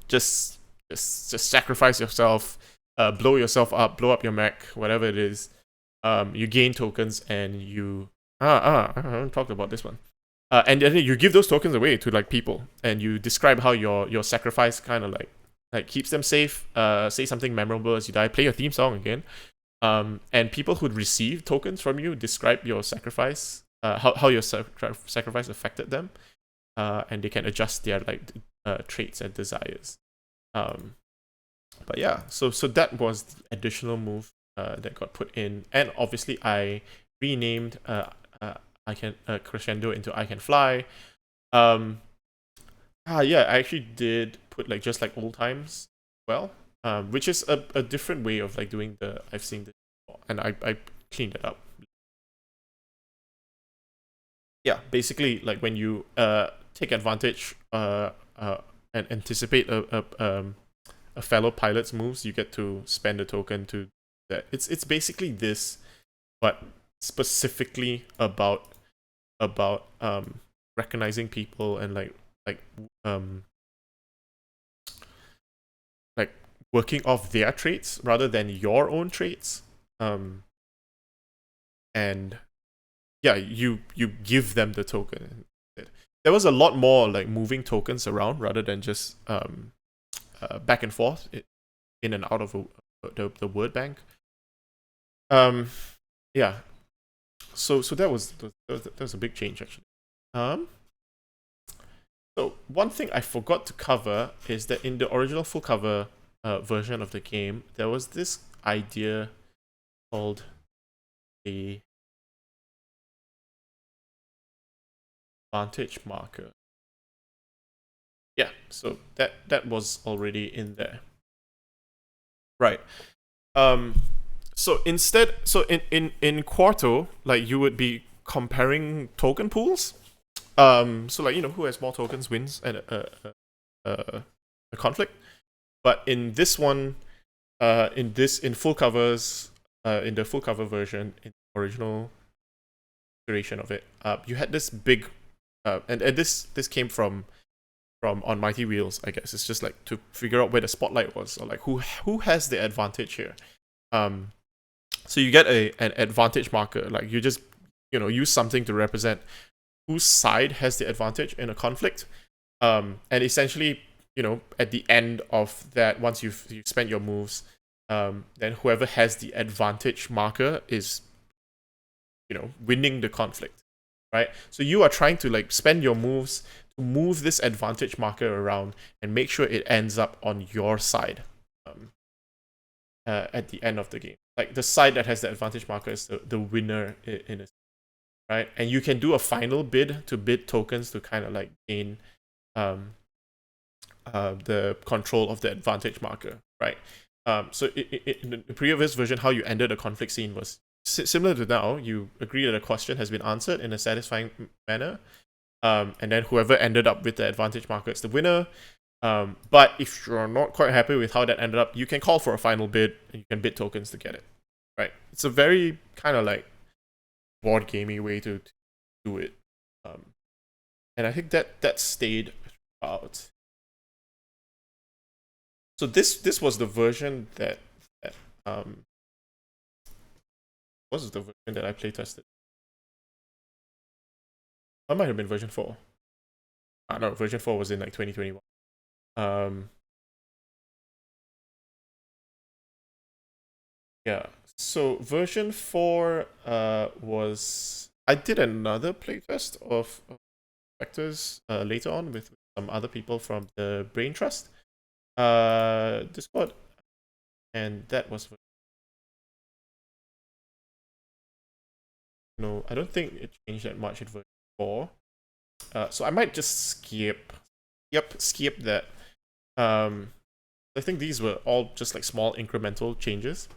just sacrifice yourself, blow yourself up, blow up your mech, whatever it is. You gain tokens, and you I haven't talked about this one. And then you give those tokens away to like people, and you describe how your sacrifice kind of like keeps them safe. Say something memorable as you die. Play your theme song again. And people who receive tokens from you describe your sacrifice, how your sacrifice affected them, and they can adjust their like traits and desires. But yeah, so that was the additional move that got put in, and obviously I renamed I can Crescendo into I Can Fly. Yeah, I actually did put like just like old times, well, which is a different way of like doing the I've seen this before, and I cleaned it up. Yeah, basically like when you take advantage and anticipate a fellow pilot's moves, you get to spend a token to that. It's basically this, but specifically about recognizing people and like um like working off their traits rather than your own traits. And yeah, you give them the token. There was a lot more like moving tokens around rather than just back and forth in and out of the word bank. Yeah. So that was a big change actually. Um, So one thing I forgot to cover is that in the original full cover version of the game, there was this idea called a vantage marker. Yeah, so that was already in there. Right. So instead, so in Quarto, like you would be comparing token pools. So like who has more tokens wins at a conflict. But in this one, in full covers, in the full cover version, in the original iteration of it, you had this big, and this came from on Mighty Wheels, I guess. It's just like to figure out where the spotlight was, or like who has the advantage here. So you get an advantage marker, like you just use something to represent whose side has the advantage in a conflict. And essentially, at the end of that, once you've spent your moves, then whoever has the advantage marker is, winning the conflict, right? So you are trying to like spend your moves to move this advantage marker around and make sure it ends up on your side at the end of the game. Like the side that has the advantage marker is the winner in a, right? And you can do a final bid to bid tokens to kind of like gain the control of the advantage marker, right? So in the previous version, how you ended the conflict scene was similar to now. You agree that a question has been answered in a satisfying manner, and then whoever ended up with the advantage marker is the winner. But if you're not quite happy with how that ended up, you can call for a final bid and you can bid tokens to get it, right? It's a very kind of like board gamey way to do it, and I think that stayed out. So this was the version that was the version that I playtested. That might have been version 4. No, version 4 was in like 2021. Yeah. So version 4 was, I did another playtest of Spectres later on with some other people from the Brain Trust Discord, and that was, no, I don't think it changed that much in version 4. So I might just skip that. I think these were all just like small incremental changes.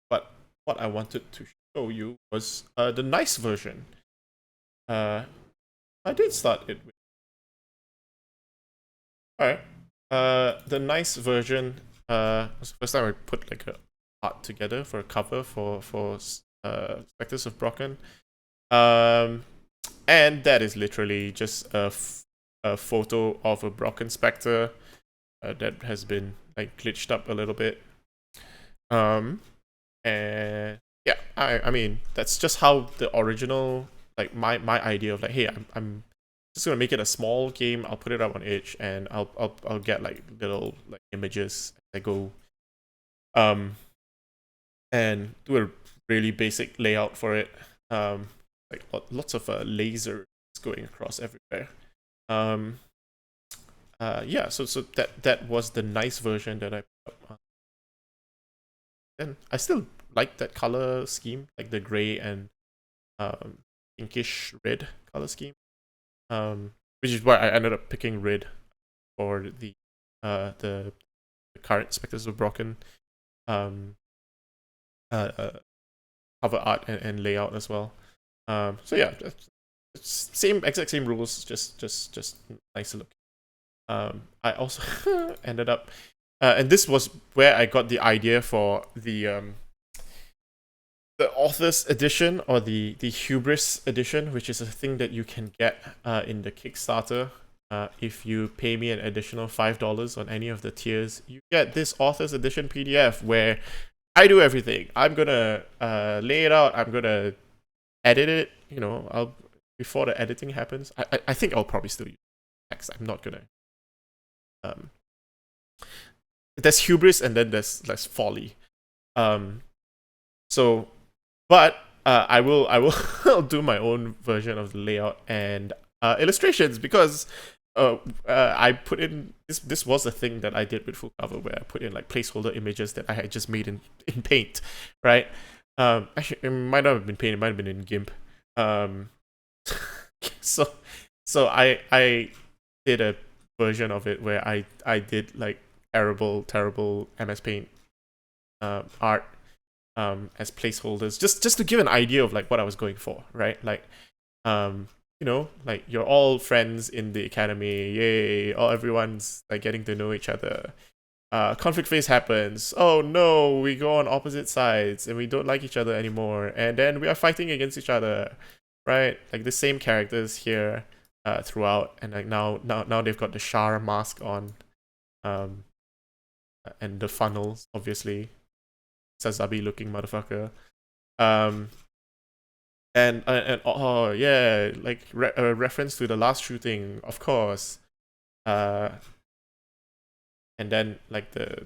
But what I wanted to show you was the nice version. I did start it with. Alright. The nice version was the first time I put like a art together for a cover for Spectres of Brocken. And that is literally just a photo of a Brocken Spectre that has been like glitched up a little bit. And yeah, I mean that's just how the original, like my idea of like, hey, I'm just gonna make it a small game. I'll put it up on itch and I'll get like little like images as I go, and do a really basic layout for it, like lots of lasers going across everywhere. Yeah, so that was the nice version that I put up. And I still like that color scheme, like the gray and pinkish red color scheme, which is why I ended up picking red for the current Spectres of Brocken cover art and layout as well. So yeah, exact same rules, just nicer look. I also ended up, and this was where I got the idea for the author's edition, or the hubris edition, which is a thing that you can get in the Kickstarter. If you pay me an additional $5 on any of the tiers, you get this author's edition PDF where I do everything. I'm gonna lay it out. I'm gonna edit it. I'll, before the editing happens. I think I'll probably still use text. I'm not gonna. There's hubris and then there's folly. But I will I'll do my own version of the layout, and illustrations because I put in this was a thing that I did with full cover where I put in like placeholder images that I had just made in Paint, right? Actually, it might not have been Paint, it might have been in GIMP. So I did a version of it where I did like terrible MS Paint art as placeholders just to give an idea of like what I was going for, right? Like like you're all friends in the academy, yay, all everyone's like getting to know each other. Conflict phase happens. Oh no, we go on opposite sides and we don't like each other anymore, and then we are fighting against each other, right? Like the same characters here throughout, and like now they've got the Shar mask on, and the funnels, obviously, Sazabi looking motherfucker, and oh yeah, like a reference to the last shooting, of course, and then like the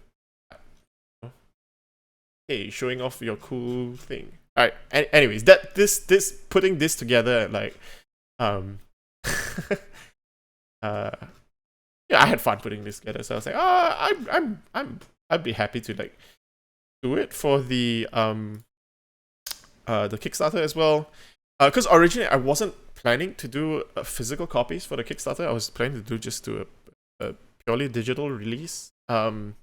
hey, showing off your cool thing. All right. Anyways, this putting this together, like, yeah, I had fun putting this together. So I was like, I'd be happy to like do it for the Kickstarter as well. Because originally I wasn't planning to do physical copies for the Kickstarter. I was planning to do a purely digital release. And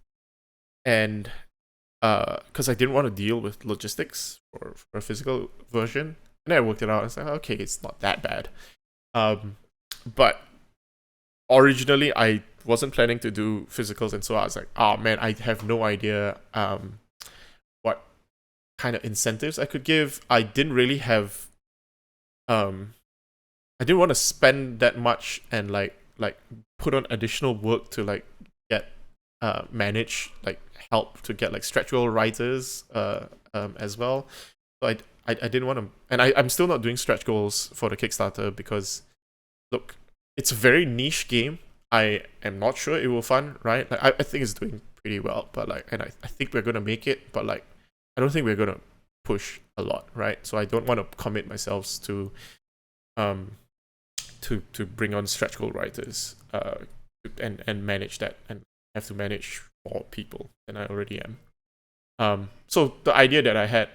because I didn't want to deal with logistics for a physical version, and then I worked it out. And it's like, okay, it's not that bad. But originally I wasn't planning to do physicals, and so I was like, oh man, I have no idea what kind of incentives I could give. I didn't really have I didn't want to spend that much and like put on additional work to like get manage like help to get like stretch goal writers as well. So I didn't want to, and I'm still not doing stretch goals for the Kickstarter because look, it's a very niche game. I am not sure it will fund, right? Like I think it's doing pretty well, but like, and I think we're gonna make it, but like I don't think we're gonna push a lot, right? So I don't want to commit myself to bring on stretch goal writers and manage that, and have to manage more people than I already am. So the idea that I had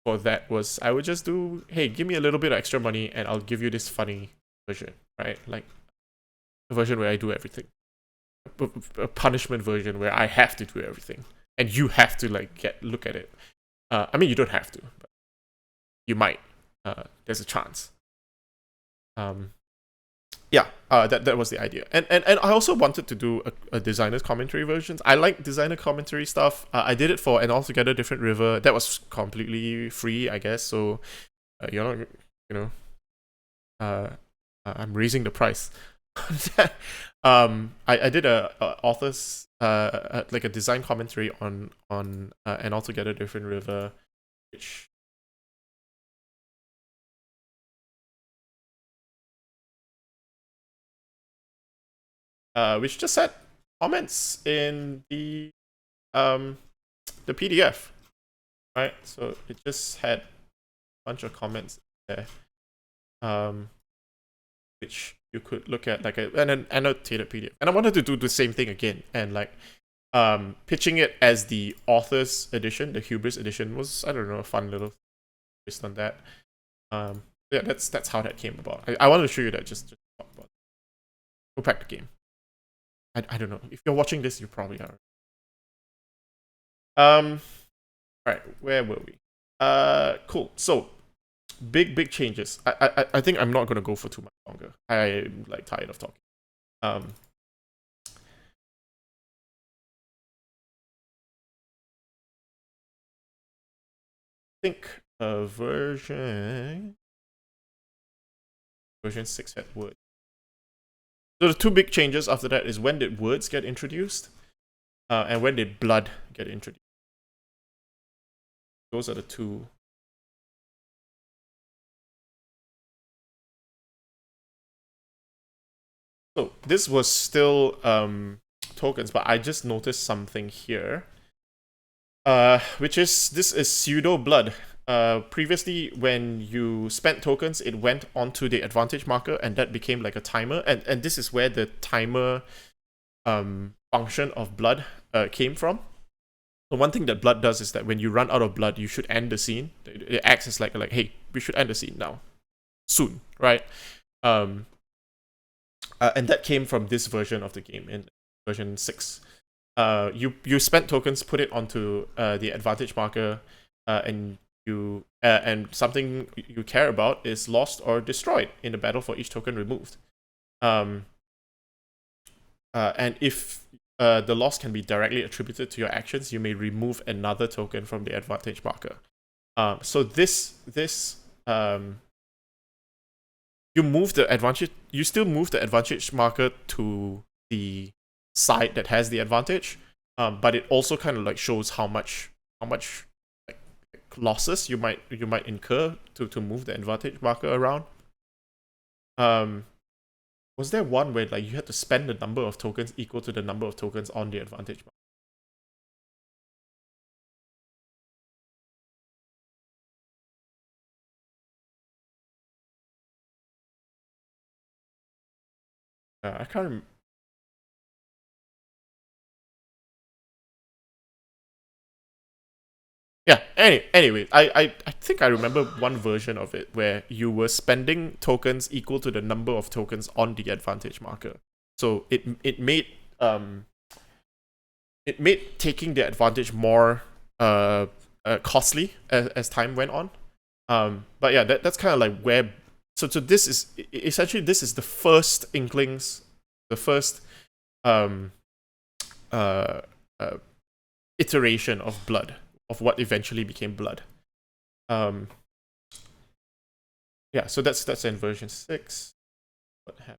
for that was I would just do, hey, give me a little bit of extra money and I'll give you this funny version, right? Like a version where I do everything. A punishment version where I have to do everything and you have to like look at it. I mean, you don't have to, but you might. There's a chance. Yeah, that was the idea, and I also wanted to do a designer's commentary versions. I like designer commentary stuff. I did it for An Altogether Different River. That was completely free, I guess. So, you're not, I'm raising the price. I did a author's like a design commentary on An Altogether Different River, which just had comments in the PDF, right? So it just had a bunch of comments there, which you could look at like an annotated PDF. And I wanted to do the same thing again, and like pitching it as the author's edition, the Hubris edition, was, I don't know, a fun little twist on that. Yeah, that's how that came about. I wanted to show you that, just talk about it. Go back the game. I don't know. If you're watching this, you probably are. Alright, where were we? Cool. So, big changes. I think I'm not gonna go for too much longer. I'm like tired of talking. I think version 6 had wood. So the two big changes after that is when did words get introduced, and when did blood get introduced. Those are the two. So this was still tokens, but I just noticed something here, which is this is pseudo blood. previously when you spent tokens, it went onto the advantage marker, and that became like a timer. And this is where the timer function of blood came from. So one thing that blood does is that when you run out of blood, you should end the scene. It acts as like hey, we should end the scene now, soon, right? And that came from this version of the game in version 6. You spent tokens, put it onto the advantage marker, and something you care about is lost or destroyed in the battle for each token removed. And if the loss can be directly attributed to your actions, you may remove another token from the advantage marker. So you still move the advantage marker to the side that has the advantage, but it also kind of like shows how much like losses you might incur to move the advantage marker around. Was there one where like you had to spend the number of tokens equal to the number of tokens on the advantage marker? I can't remember. Yeah, anyway, I think I remember one version of it where you were spending tokens equal to the number of tokens on the advantage marker. So it made taking the advantage more costly as time went on. But yeah, that's kind of like where. So this is essentially the first inklings, the first iteration of blood, of what eventually became blood. Yeah, so that's in version 6. What happened?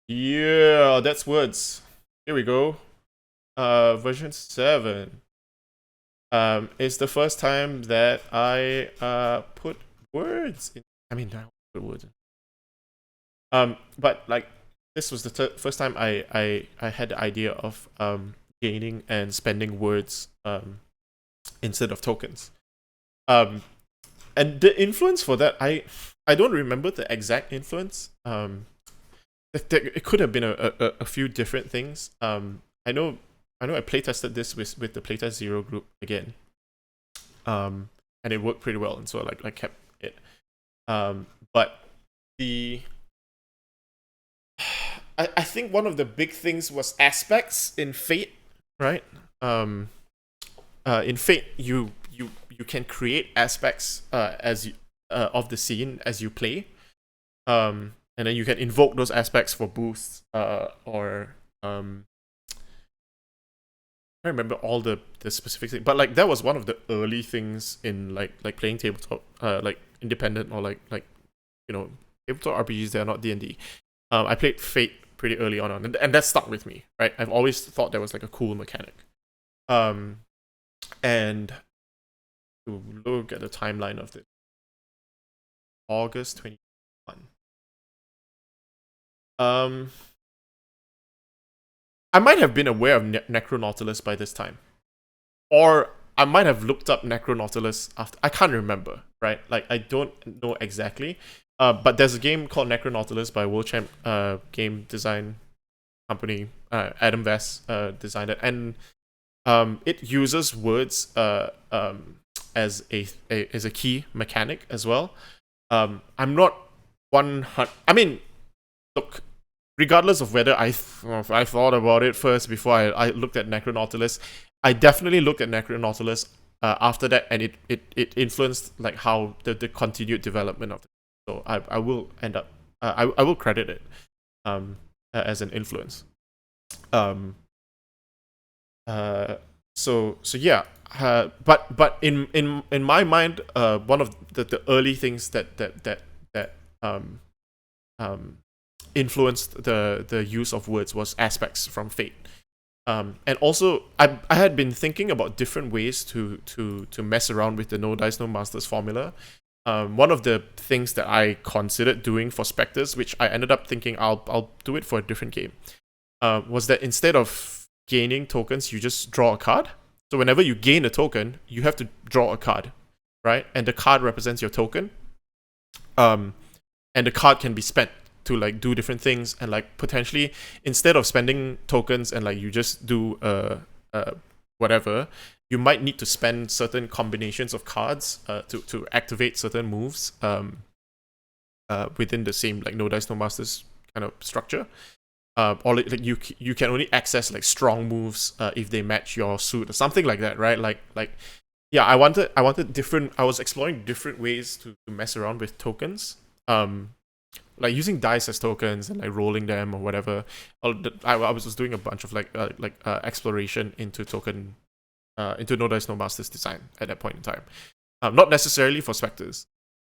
Yeah, that's words. Here we go. Version 7. It's the first time that I put words in. I mean, I put words in. But like this was the first time I had the idea of gaining and spending words instead of tokens. And the influence for that, I don't remember the exact influence. It could have been a few different things. I know I playtested this with the Playtest Zero group again. And it worked pretty well, and so I kept it. But I think one of the big things was aspects in Fate, right? In Fate, you can create aspects of the scene as you play, and then you can invoke those aspects for boosts, or I don't remember all the specific things, but like that was one of the early things in like playing tabletop, like independent or like tabletop RPGs. They are not D&D. I played Fate pretty early on, and that stuck with me, right? I've always thought that was like a cool mechanic. And to look at the timeline of this, August 2021. I might have been aware of Necronautilus by this time, or I might have looked up Necronautilus after. I can't remember, right? Like I don't know exactly. But there's a game called Necronautilus by World Champ game design company. Adam Vess designed it, and it uses words as a key mechanic as well. I'm not 100. I mean, look, regardless of whether I thought about it first before I looked at Necronautilus, I definitely looked at Necronautilus after that, and it influenced like how the continued development of it. So I will end up I will credit it as an influence. So yeah. But in my mind, one of the early things that influenced the use of words was aspects from Fate. And also I had been thinking about different ways to mess around with the No Dice No Masters formula. One of the things that I considered doing for Spectres, which I ended up thinking I'll do it for a different game, was that instead of gaining tokens, you just draw a card. So whenever you gain a token, you have to draw a card, right? And the card represents your token. And the card can be spent to like do different things, and like potentially instead of spending tokens and like you just do whatever, you might need to spend certain combinations of cards to activate certain moves within the same like no dice no masters kind of structure. Or like you can only access like strong moves if they match your suit or something like that, right? Like yeah, I wanted different. I was exploring different ways to mess around with tokens. Like using dice as tokens and like rolling them or whatever. I was just doing a bunch of exploration into token into no dice no masters design at that point in time. Not necessarily for Spectres,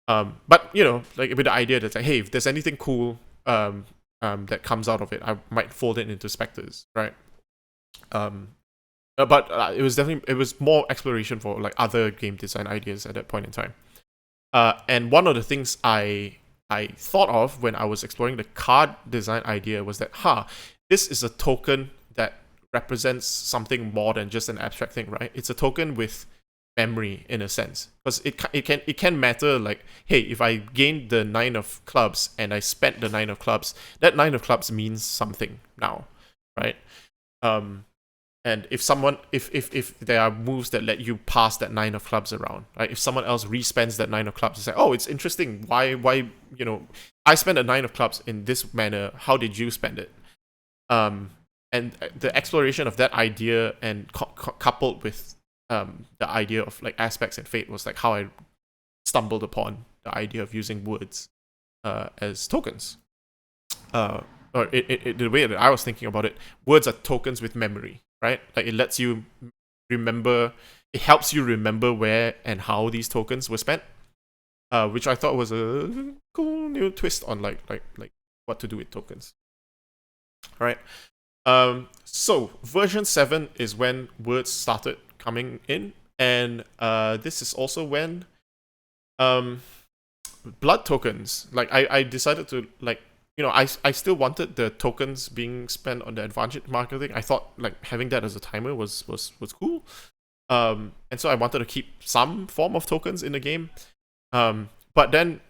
but you know, like with the idea that like, hey, if there's anything cool that comes out of it, I might fold it into Spectres, right? But it was more exploration for like other game design ideas at that point in time. And one of the things I thought of when I was exploring the card design idea was that, this is a token that represents something more than just an abstract thing, right? It's a token with memory in a sense, because it can matter. Like, hey, if I gained the 9 of clubs and I spent the 9 of clubs, that 9 of clubs means something now, right? And if there are moves that let you pass that 9 of clubs around, right? If someone else respends that 9 of clubs, it's like, oh, it's interesting. Why, you know, I spent a 9 of clubs in this manner. How did you spend it? And the exploration of that idea and coupled with the idea of like aspects and fate was like how I stumbled upon the idea of using words as tokens. Or the way that I was thinking about it, words are tokens with memory, right? Like it lets you remember, it helps you remember where and how these tokens were spent, which I thought was a cool new twist on like what to do with tokens. All right. So version 7 is when words started coming in, and this is also when blood tokens. Like I decided to like, you know, I still wanted the tokens being spent on the advantage marketing. I thought like having that as a timer was cool. And so I wanted to keep some form of tokens in the game. But then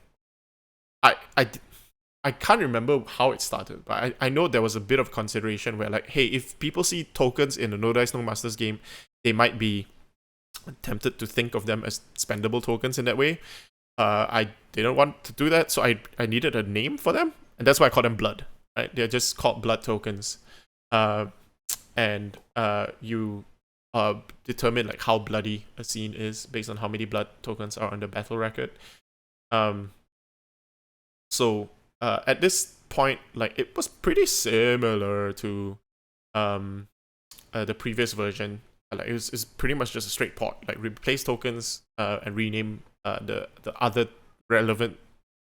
I can't remember how it started, but I know there was a bit of consideration where like, hey, if people see tokens in a No Dice No Masters game, they might be tempted to think of them as spendable tokens in that way. I didn't want to do that, so I needed a name for them, and that's why I call them blood. Right? They're just called blood tokens. And you determine like how bloody a scene is based on how many blood tokens are on the battle record. So at this point, like it was pretty similar to the previous version. Like it's pretty much just a straight port. Like replace tokens and rename the other relevant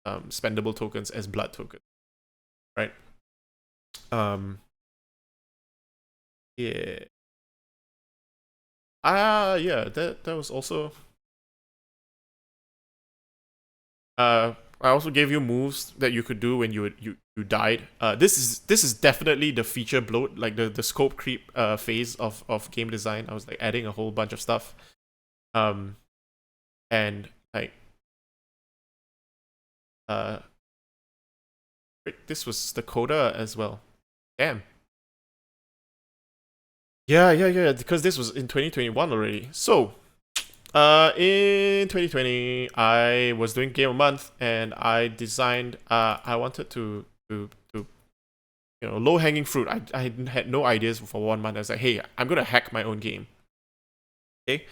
spendable tokens as blood tokens, right? Yeah. Yeah. That was also. I also gave you moves that you could do when you died. This is definitely the feature bloat, like the scope creep phase of game design. I was like adding a whole bunch of stuff, and like this was the coda as well. Damn. Yeah. Because this was in 2021 already. So in 2020, I was doing Game of Month, and I designed. I wanted to you know, low hanging fruit. I had no ideas for 1 month. I was like, hey, I'm gonna hack my own game. Okay.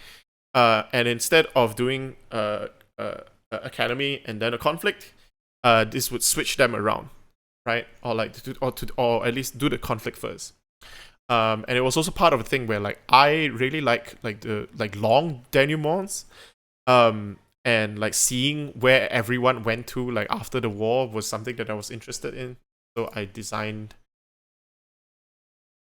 And instead of doing academy and then a conflict, this would switch them around, right? Or like or at least do the conflict first. And it was also part of a thing where like I really like the like long denouements, and like seeing where everyone went to like after the war was something that I was interested in. So I designed,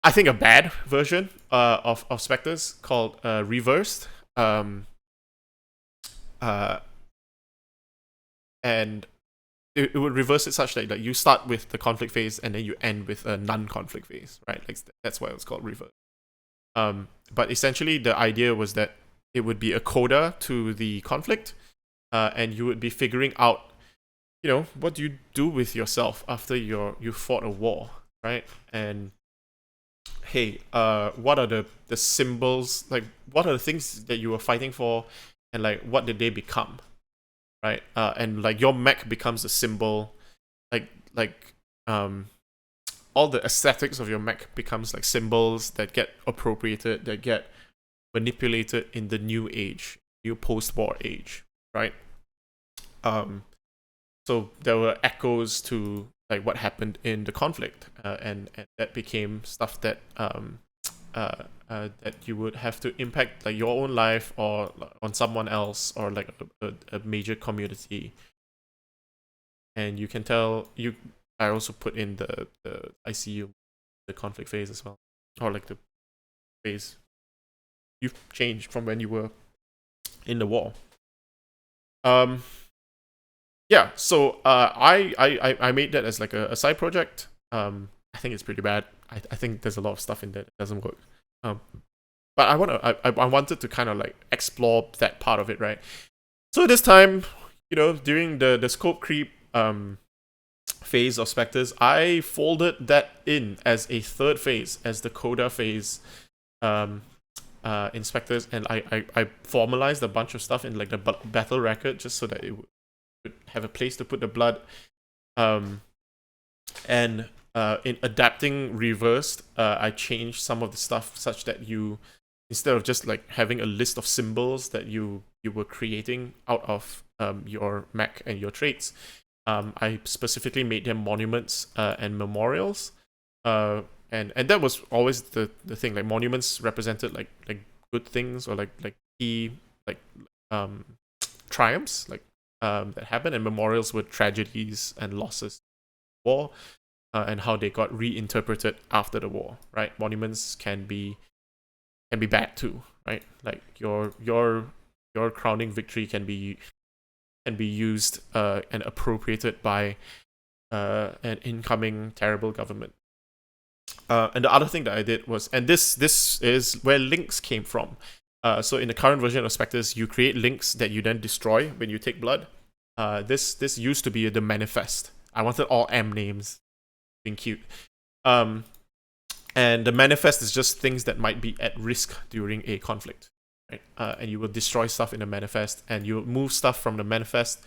I think, a bad version of Spectres called Reversed. And it would reverse it such that like you start with the conflict phase and then you end with a non-conflict phase, right? Like that's why it's called reverse. But essentially the idea was that it would be a coda to the conflict, and you would be figuring out, what do you do with yourself after you fought a war, right? And hey, what are the symbols, like what are the things that you were fighting for, and like what did they become, right? And like your mech becomes a symbol, like all the aesthetics of your mech becomes like symbols that get appropriated, that get manipulated in the new age, new post-war age, right? So there were echoes to like what happened in the conflict, and that became stuff that that you would have to impact like your own life or on someone else or like a major community. And you can tell I also put in the ICU, the conflict phase as well, or like the phase you've changed from when you were in the war. Yeah, so I made that as like a side project. I think it's pretty bad. I think there's a lot of stuff in there that doesn't work. But I wanted to kind of like explore that part of it, right? So this time, during the scope creep phase of Spectres, I folded that in as a third phase, as the coda phase in Spectres, and I formalized a bunch of stuff in like the battle record just so that it would have a place to put the blood. And in adapting reversed, I changed some of the stuff such that you, instead of just like having a list of symbols that you were creating out of your mech and your traits, I specifically made them monuments and memorials. And that was always the thing. Like monuments represented like good things or like key like triumphs like that happened, and memorials were tragedies and losses, war, and how they got reinterpreted after the war. Right, monuments can be bad too. Right, like your crowning victory can be used and appropriated by an incoming terrible government. And the other thing that I did was, and this is where links came from. So in the current version of Spectres, you create links that you then destroy when you take blood. This used to be the manifest. I wanted all M names, being cute. And the manifest is just things that might be at risk during a conflict, right? And you will destroy stuff in the manifest, and you will move stuff from the manifest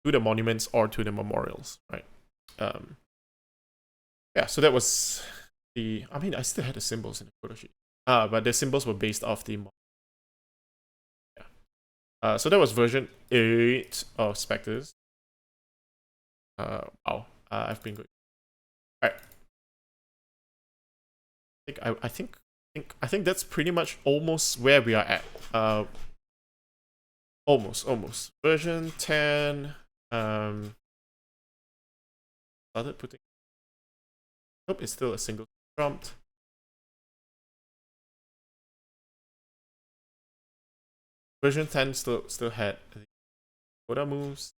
to the monuments or to the memorials, right? Yeah, so that was I still had the symbols in the photo sheet. But the symbols were based off the. Yeah. So that was version 8 of Spectres. Wow. I've been good. Alright. I think that's pretty much almost where we are at. Almost. Version 10. Started putting. Nope, it's still a single prompt. Version 10 still had the coda moves.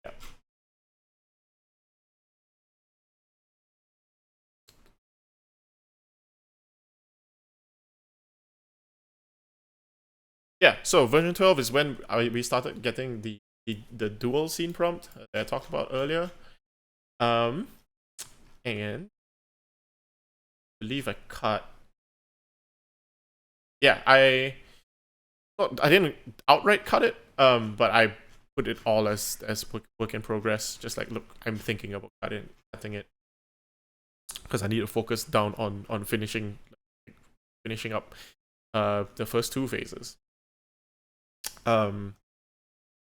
Yeah. Yeah, so version 12 is when we started getting the dual scene prompt that I talked about earlier. And I believe I cut. Yeah, I didn't outright cut it, but I put it all as work in progress. Just like, look, I'm thinking about cutting it because I need to focus down on finishing up the first two phases.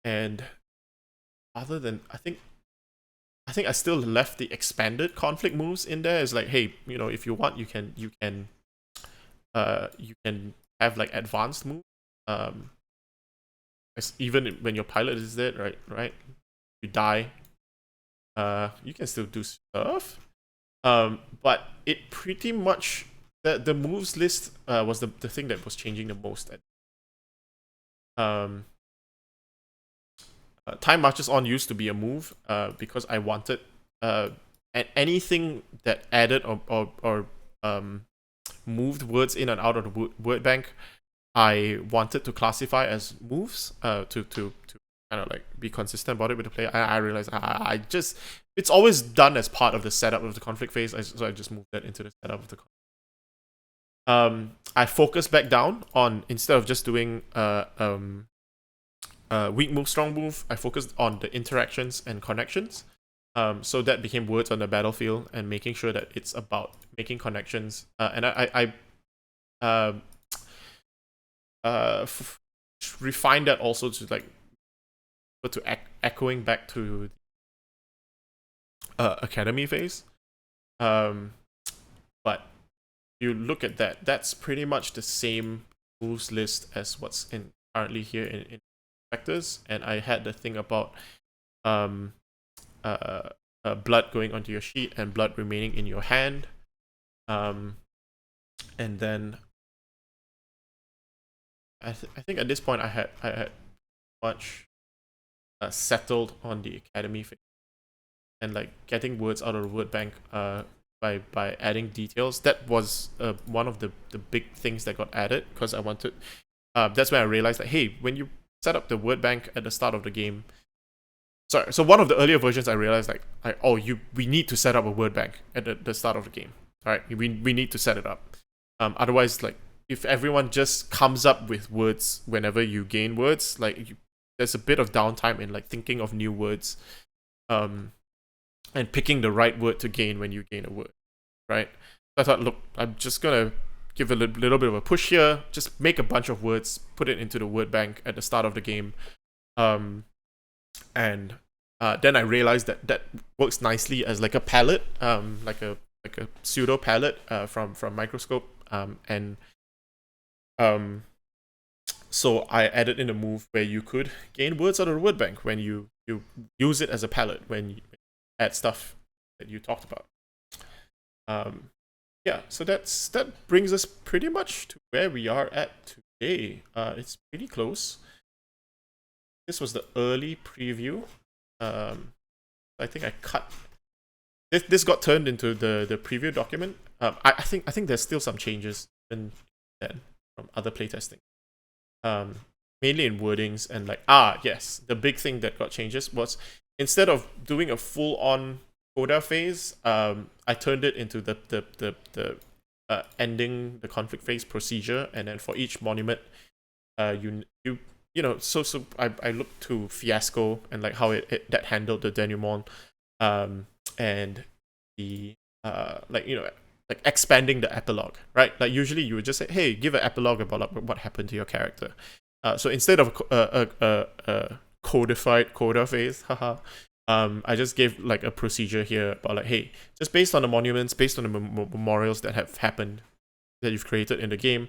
And other than, I think I still left the expanded conflict moves in there. It's like, hey, if you want, you can have like advanced moves. Even when your pilot is dead, right? You die. You can still do stuff. But it pretty much the moves list was the thing that was changing the most. Um, Time Marches On used to be a move because I wanted anything that added or moved words in and out of the word bank. I wanted to classify as moves to kind of like be consistent about it with the player. I realized I just it's always done as part of the setup of the conflict phase, so I just moved that into the setup of the I focused back down on, instead of just doing weak move, strong move, I focused on the interactions and connections. So that became words on the battlefield and making sure that it's about making connections. And I refined that also to like echoing back to academy phase. But you look at that, that's pretty much the same moves list as what's in currently here in Spectres. And I had the thing about blood going onto your sheet and blood remaining in your hand. And then I think at this point I had much settled on the academy phase, and like getting words out of the word bank by adding details. That was one of the big things that got added, because I wanted that's when I realized that, hey, when you set up the word bank at the start of the game, so one of the earlier versions, I realized we need to set up a word bank at the start of the game. All right, we need to set it up. Otherwise, like, if everyone just comes up with words whenever you gain words, like, there's a bit of downtime in like thinking of new words, and picking the right word to gain when you gain a word, right? So I thought, look, I'm just gonna give a little bit of a push here, just make a bunch of words, put it into the word bank at the start of the game, and then I realized that works nicely as like a palette, like a pseudo palette from Microscope, and so I added in a move where you could gain words out of the word bank when you use it as a palette when you add stuff that you talked about. Yeah, so that brings us pretty much to where we are at today. It's pretty close. This was the early preview. I think I cut this got turned into the preview document. I think there's still some changes in then from other playtesting. Mainly in wordings and like yes, the big thing that got changes was, instead of doing a full-on coda phase, I turned it into the ending the conflict phase procedure, and then for each monument, you know, so I looked to Fiasco and like how that handled the denouement, and the like, you know, like expanding the epilogue, right? Like usually you would just say, hey, give an epilogue about what happened to your character. So instead of a codified coda phase, haha, I just gave like a procedure here about like, hey, just based on the monuments, based on the memorials that have happened, that you've created in the game,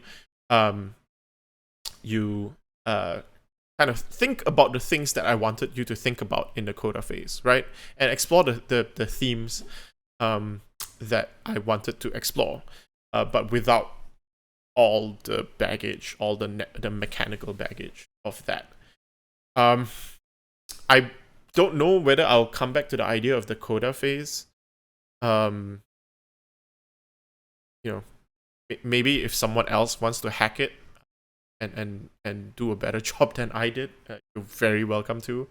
you kind of think about the things that I wanted you to think about in the coda phase, right? And explore the themes that I wanted to explore, but without all the baggage, all the mechanical baggage of that. I don't know whether I'll come back to the idea of the coda phase. You know, maybe if someone else wants to hack it and do a better job than I did, you're very welcome to.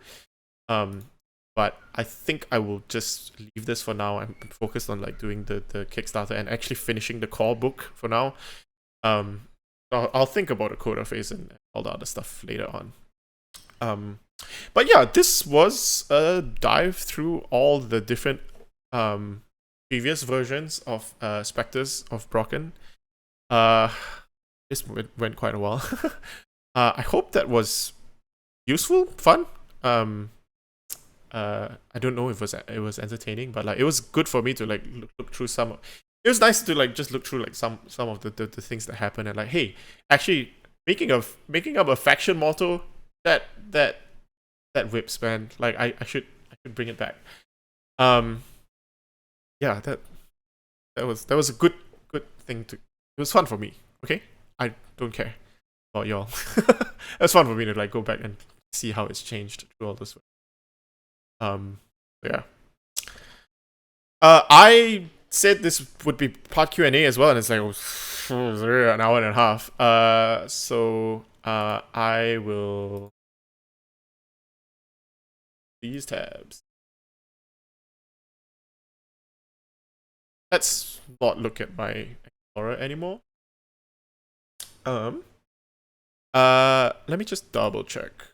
But I think I will just leave this for now. I'm focused on like doing the Kickstarter and actually finishing the core book for now. I'll think about a coda phase and all the other stuff later on. But yeah, this was a dive through all the different previous versions of Spectres of Brocken. This went quite a while. I hope that was useful, fun. I don't know if it was entertaining, but like it was good for me to like look through some. It was nice to like just look through like some of the things that happen, and like, hey, actually making up a faction motto that whips, man. Like I should bring it back. Yeah, that was a good thing to It was fun for me. Okay, I don't care about y'all. It was fun for me to like go back and see how it's changed through all this. Um, yeah. I said this would be part Q and A as well, and it's like an hour and a half. So I will these tabs. Let's not look at my Explorer anymore. Let me just double check.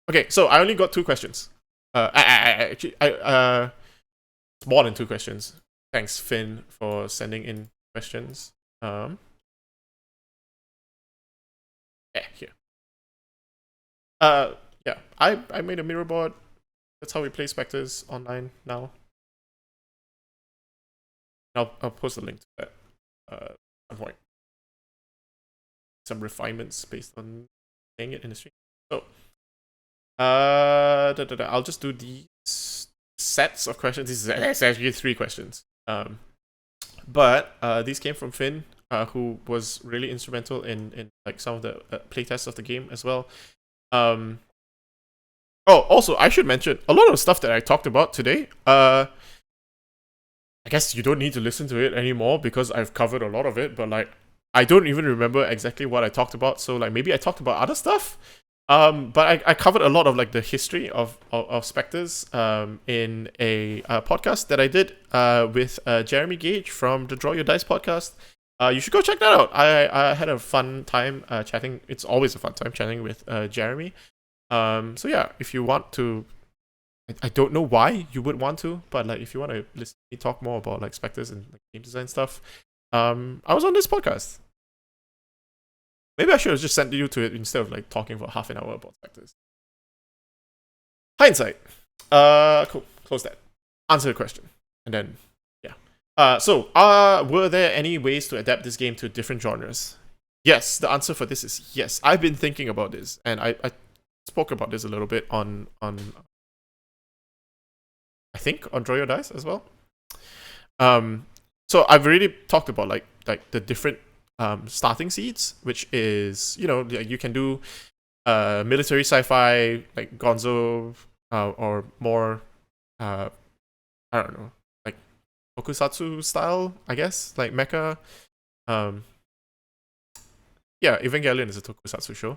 Okay, so I only got 2 questions. Actually, it's more than 2 questions. Thanks, Finn, for sending in questions. Yeah, here. Yeah, I made a mirror board. That's how we play Spectres online now. I'll post a link to that at some point. Some refinements based on playing it in the stream. So, I'll just do these sets of questions. It's actually 3 questions. But these came from Finn, who was really instrumental in like some of the playtests of the game as well. Oh, also, I should mention a lot of the stuff that I talked about today. I guess you don't need to listen to it anymore because I've covered a lot of it. But like, I don't even remember exactly what I talked about. So like, maybe I talked about other stuff. But I covered a lot of like the history of Spectres in a podcast that I did with Jeremy Gage from the Draw Your Dice podcast. You should go check that out. I had a fun time chatting. It's always a fun time chatting with Jeremy. So yeah, if you want to, I don't know why you would want to, but like if you want to listen to me talk more about like Spectres and like, game design stuff, I was on this podcast. Maybe I should have just sent you to it instead of like talking for half an hour about Spectres. Hindsight. Cool. Close that. Answer the question. And then, yeah. So, were there any ways to adapt this game to different genres? Yes, the answer for this is yes. I've been thinking about this, and I spoke about this a little bit on I think on Draw Your Dice as well. So I've already talked about like the different starting seeds, which is, you know, you can do military sci-fi like Gonzo, or more I don't know, like tokusatsu style, I guess, like mecha. Yeah, Evangelion is a tokusatsu show.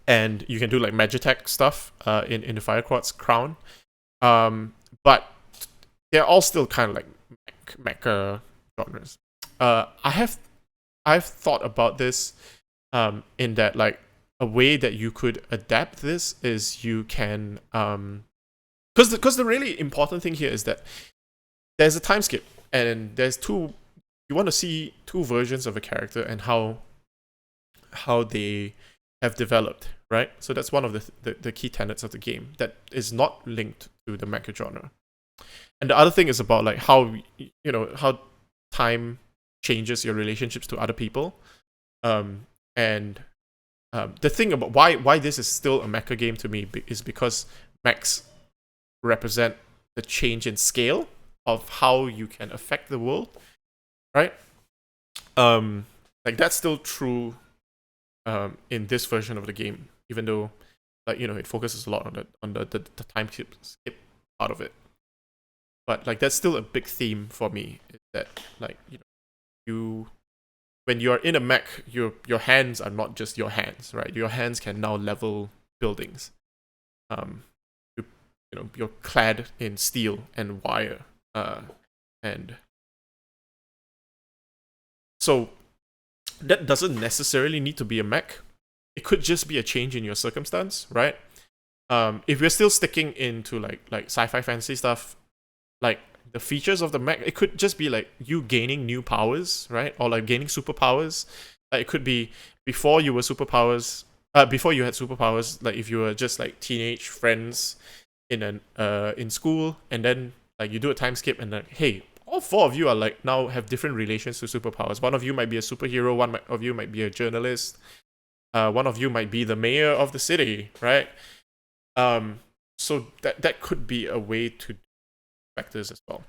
And you can do like Magitech stuff in the Fire Quartz Crown. But they're all still kind of like mecha genres. I've thought about this in that like a way that you could adapt this is you can because the really important thing here is that there's a time skip and there's you want to see 2 versions of a character and how they have developed, right? So that's one of the key tenets of the game that is not linked to the mecha genre. And the other thing is about like how, you know, how time changes your relationships to other people. And the thing about why this is still a mecha game to me is because mechs represent the change in scale of how you can affect the world, right? Like that's still true in this version of the game, even though like, you know, it focuses a lot on the time skip part of it. But like that's still a big theme for me, is that like, you know, when you're in a mech, your hands are not just your hands, right? Your hands can now level buildings. You know, you're clad in steel and wire, and so that doesn't necessarily need to be a mech. It could just be a change in your circumstance, right? If we're still sticking into like sci-fi fantasy stuff, like the features of the mech, it could just be like you gaining new powers, right? Or like gaining superpowers. Like it could be before you were superpowers, before you had superpowers, like if you were just like teenage friends in school, and then like you do a time skip and like, hey, all 4 of you are like now have different relations to superpowers. One of you might be a superhero, one of you might be a journalist, one of you might be the mayor of the city, right? So that could be a way to Spectres as well.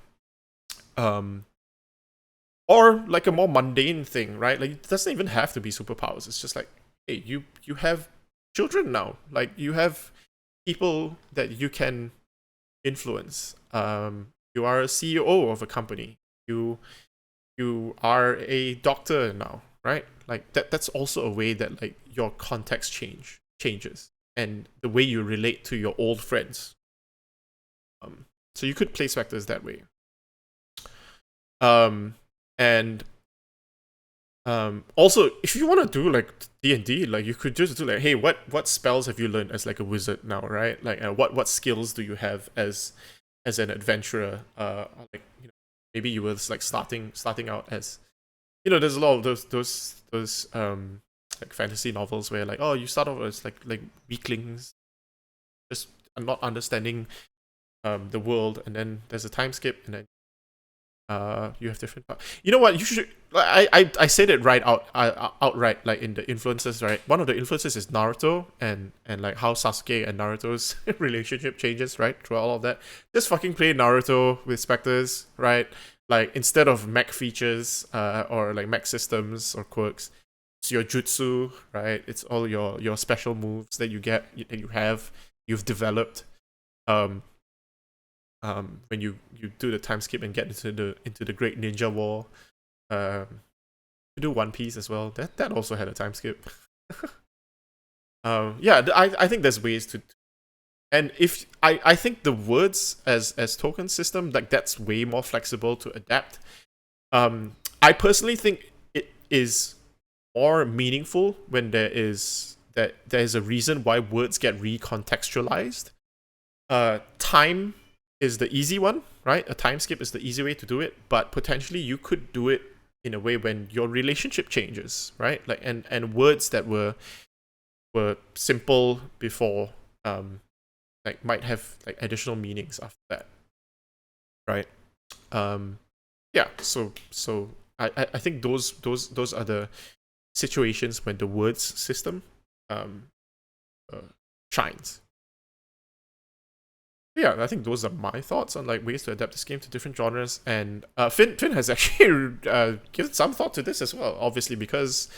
or like a more mundane thing, right? Like it doesn't even have to be superpowers. It's just like, hey, you have children now. Like you have people that you can influence. You are a CEO of a company. You are a doctor now, right? Like that's also a way that like your context changes and the way you relate to your old friends. So you could play Spectres that way. And also, if you want to do like D&D, like you could just do like, hey, what spells have you learned as like a wizard now, right? Like, what skills do you have as an adventurer? Like, you know, maybe you were like starting out as, you know, there's a lot of those like fantasy novels where like, oh, you start off as like weaklings, just not understanding the world, and then there's a time skip, and then you have different. You know what? You should. I said it right outright, like in the influences, right? One of the influences is Naruto, and like how Sasuke and Naruto's relationship changes, right? Through all of that, just fucking play Naruto with Spectres, right? Like instead of mech features, or like mech systems or quirks, it's your jutsu, right? It's all your special moves that you get, that you've developed. Um, when you do the time skip and get into the Great Ninja War, you do One Piece as well. That also had a time skip. Yeah, I think there's ways to, and if I think the words as token system, like that's way more flexible to adapt. I personally think it is more meaningful when there's a reason why words get recontextualized. Time is the easy one, right? A time skip is the easy way to do it, but potentially you could do it in a way when your relationship changes, right? Like and words that were simple before, like might have like additional meanings after that, right? Yeah. So I think those are the situations when the words system shines. Yeah, I think those are my thoughts on like ways to adapt this game to different genres. And Finn has actually given some thought to this as well, obviously, because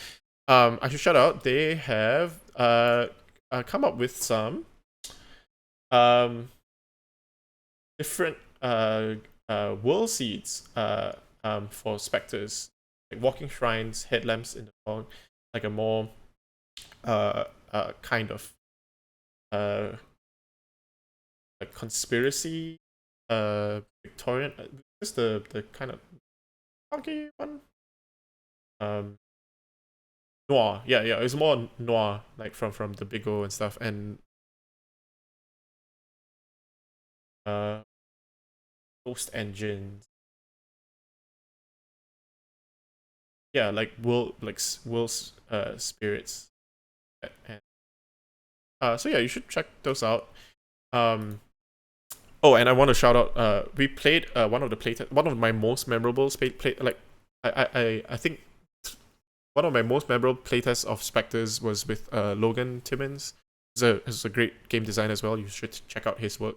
I should shout out, they have come up with some different world seeds for Spectres, like walking shrines, headlamps in the fog, like a more kind of like conspiracy, Victorian, just the kind of funky one. Noir, yeah, it's more noir, like from the Big O and stuff, and ghost engines. Yeah, like world spirits, and so yeah, you should check those out. Oh, and I want to shout out. We played one of the one of my most memorable like I think one of my most memorable playtests of Spectres was with Logan Timmons. He's a great game designer as well. You should check out his work.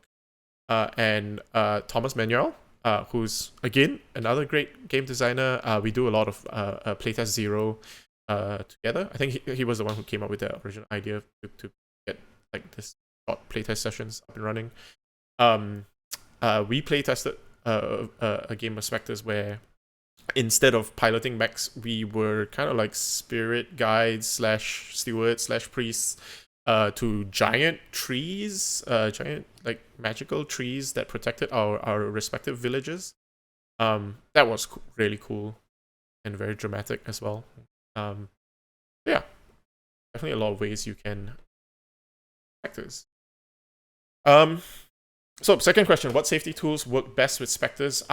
And Thomas Manuel, who's again another great game designer. We do a lot of playtest zero together. I think he was the one who came up with the original idea to get like this short playtest sessions up and running. We playtested a game of Spectres where instead of piloting mechs, we were kind of like spirit guides / stewards / priests to giant trees, giant like magical trees that protected our respective villages. That was really cool and very dramatic as well. Yeah, definitely a lot of ways you can Spectres. So second question: what safety tools work best with Spectres?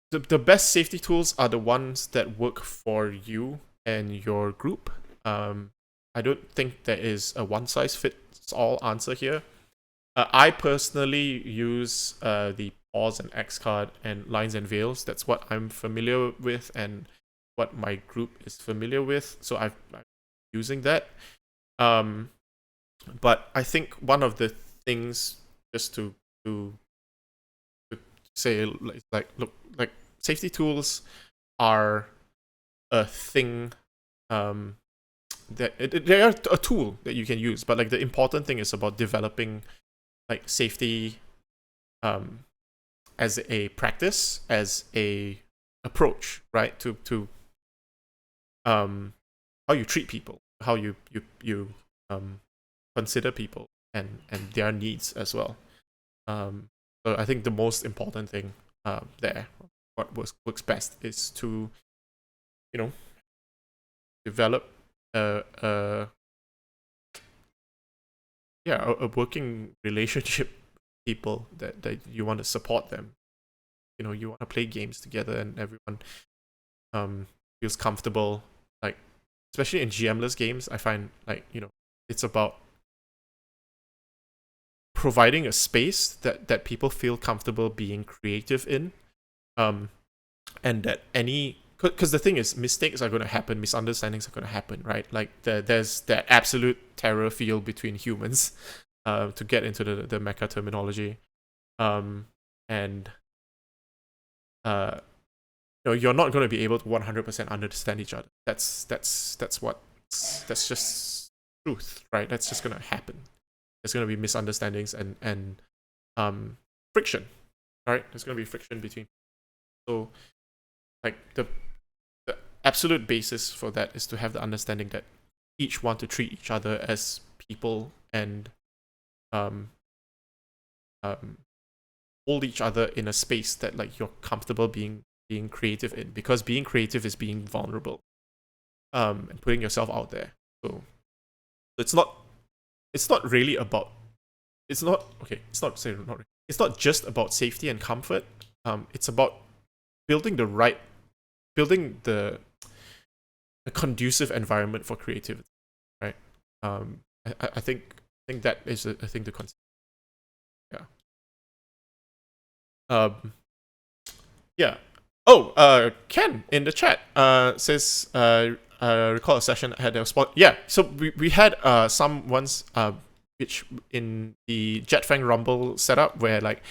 The best safety tools are the ones that work for you and your group. I don't think there is a one-size-fits-all answer here. I personally use the Pause and X card and Lines and Veils. That's what I'm familiar with and what my group is familiar with. So I'm using that. But I think one of the things, just to say, like look, like safety tools are a thing. They are a tool that you can use, but like the important thing is about developing like safety as a practice, as a approach, right? To how you treat people, how you consider people and their needs as well. So I think the most important thing there, what works best, is to develop a working relationship with people that you want to support them. You want to play games together and everyone feels comfortable. Like, especially in GM-less games, I find like, it's about providing a space that people feel comfortable being creative in, and that because the thing is, mistakes are going to happen, misunderstandings are going to happen, right? Like there's that absolute terror feel between humans, to get into the mecha terminology, and you're not going to be able to 100% understand each other. That's just truth, right? That's just going to happen. There's going to be misunderstandings and friction, right? There's going to be friction between. So, like the absolute basis for that is to have the understanding that each want to treat each other as people and hold each other in a space that like you're comfortable being creative in, because being creative is being vulnerable, and putting yourself out there. So it's not really about it's not just about safety and comfort. It's about building the conducive environment for creativity, right? I think that is a thing to consider. Yeah. Oh, Ken in the chat says recall a session I had a spot. Yeah, so we had some ones which in the Jetfang Rumble setup where like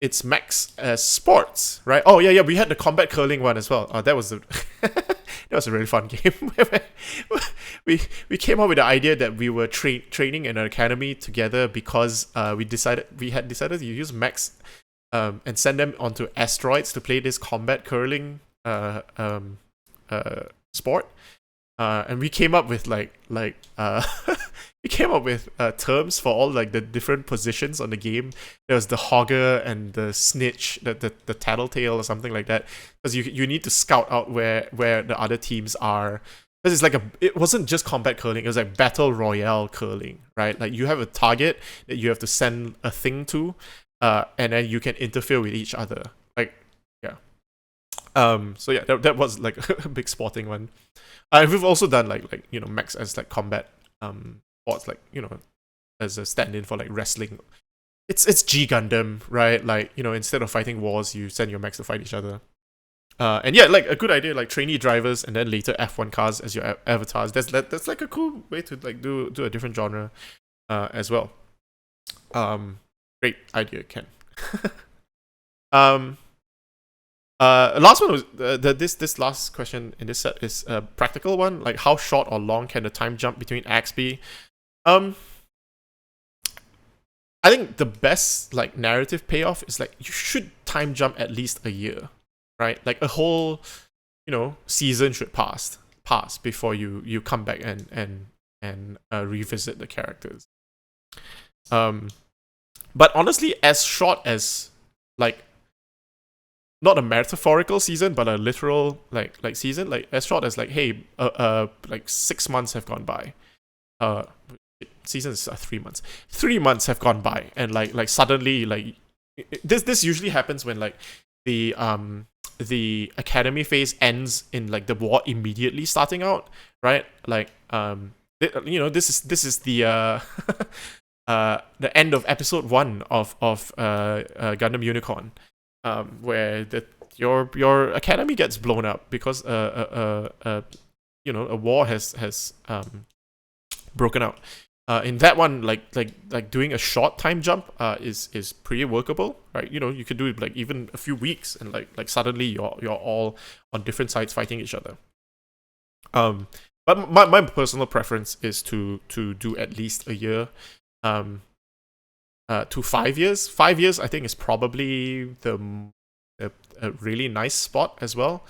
it's max as sports, right? Oh yeah, we had the combat curling one as well. That was that was a really fun game. we came up with the idea that we were training in an academy together because we had decided to use max and send them onto asteroids to play this combat curling sport. And we came up with we came up with terms for all like the different positions on the game. There was the hogger and the snitch, the tattletale or something like that. Because you need to scout out where the other teams are. Because it wasn't just combat curling, it was like battle royale curling, right? Like you have a target that you have to send a thing to, and then you can interfere with each other. Like, yeah. So yeah, that was like a big sporting one. We've also done like max as like combat sports, like as a stand-in for like wrestling. It's G Gundam, right? Like instead of fighting wars, you send your max to fight each other. And yeah, like a good idea, like trainee drivers and then later F1 cars as your avatars. That's like a cool way to like do a different genre, as well. Great idea, Ken. Last one was this last question in this set is a practical one. Like, how short or long can the time jump between acts be? I think the best like narrative payoff is like you should time jump at least a year, right? Like a whole season should pass before you come back and revisit the characters. But honestly, as short as like not a metaphorical season, but a literal like season, like as short as like, hey, like 6 months have gone by. Seasons are 3 months. 3 months have gone by, and like suddenly like this usually happens when like the academy phase ends in like the war immediately starting out, right? Like this is the the end of episode 1 of Gundam Unicorn, where your academy gets blown up because a war has broken out. In that one, like doing a short time jump is pretty workable, right? You could do it like even a few weeks, and like suddenly you're all on different sides fighting each other. But my personal preference is to do at least a year, to 5 years. 5 years, I think, is probably a really nice spot as well.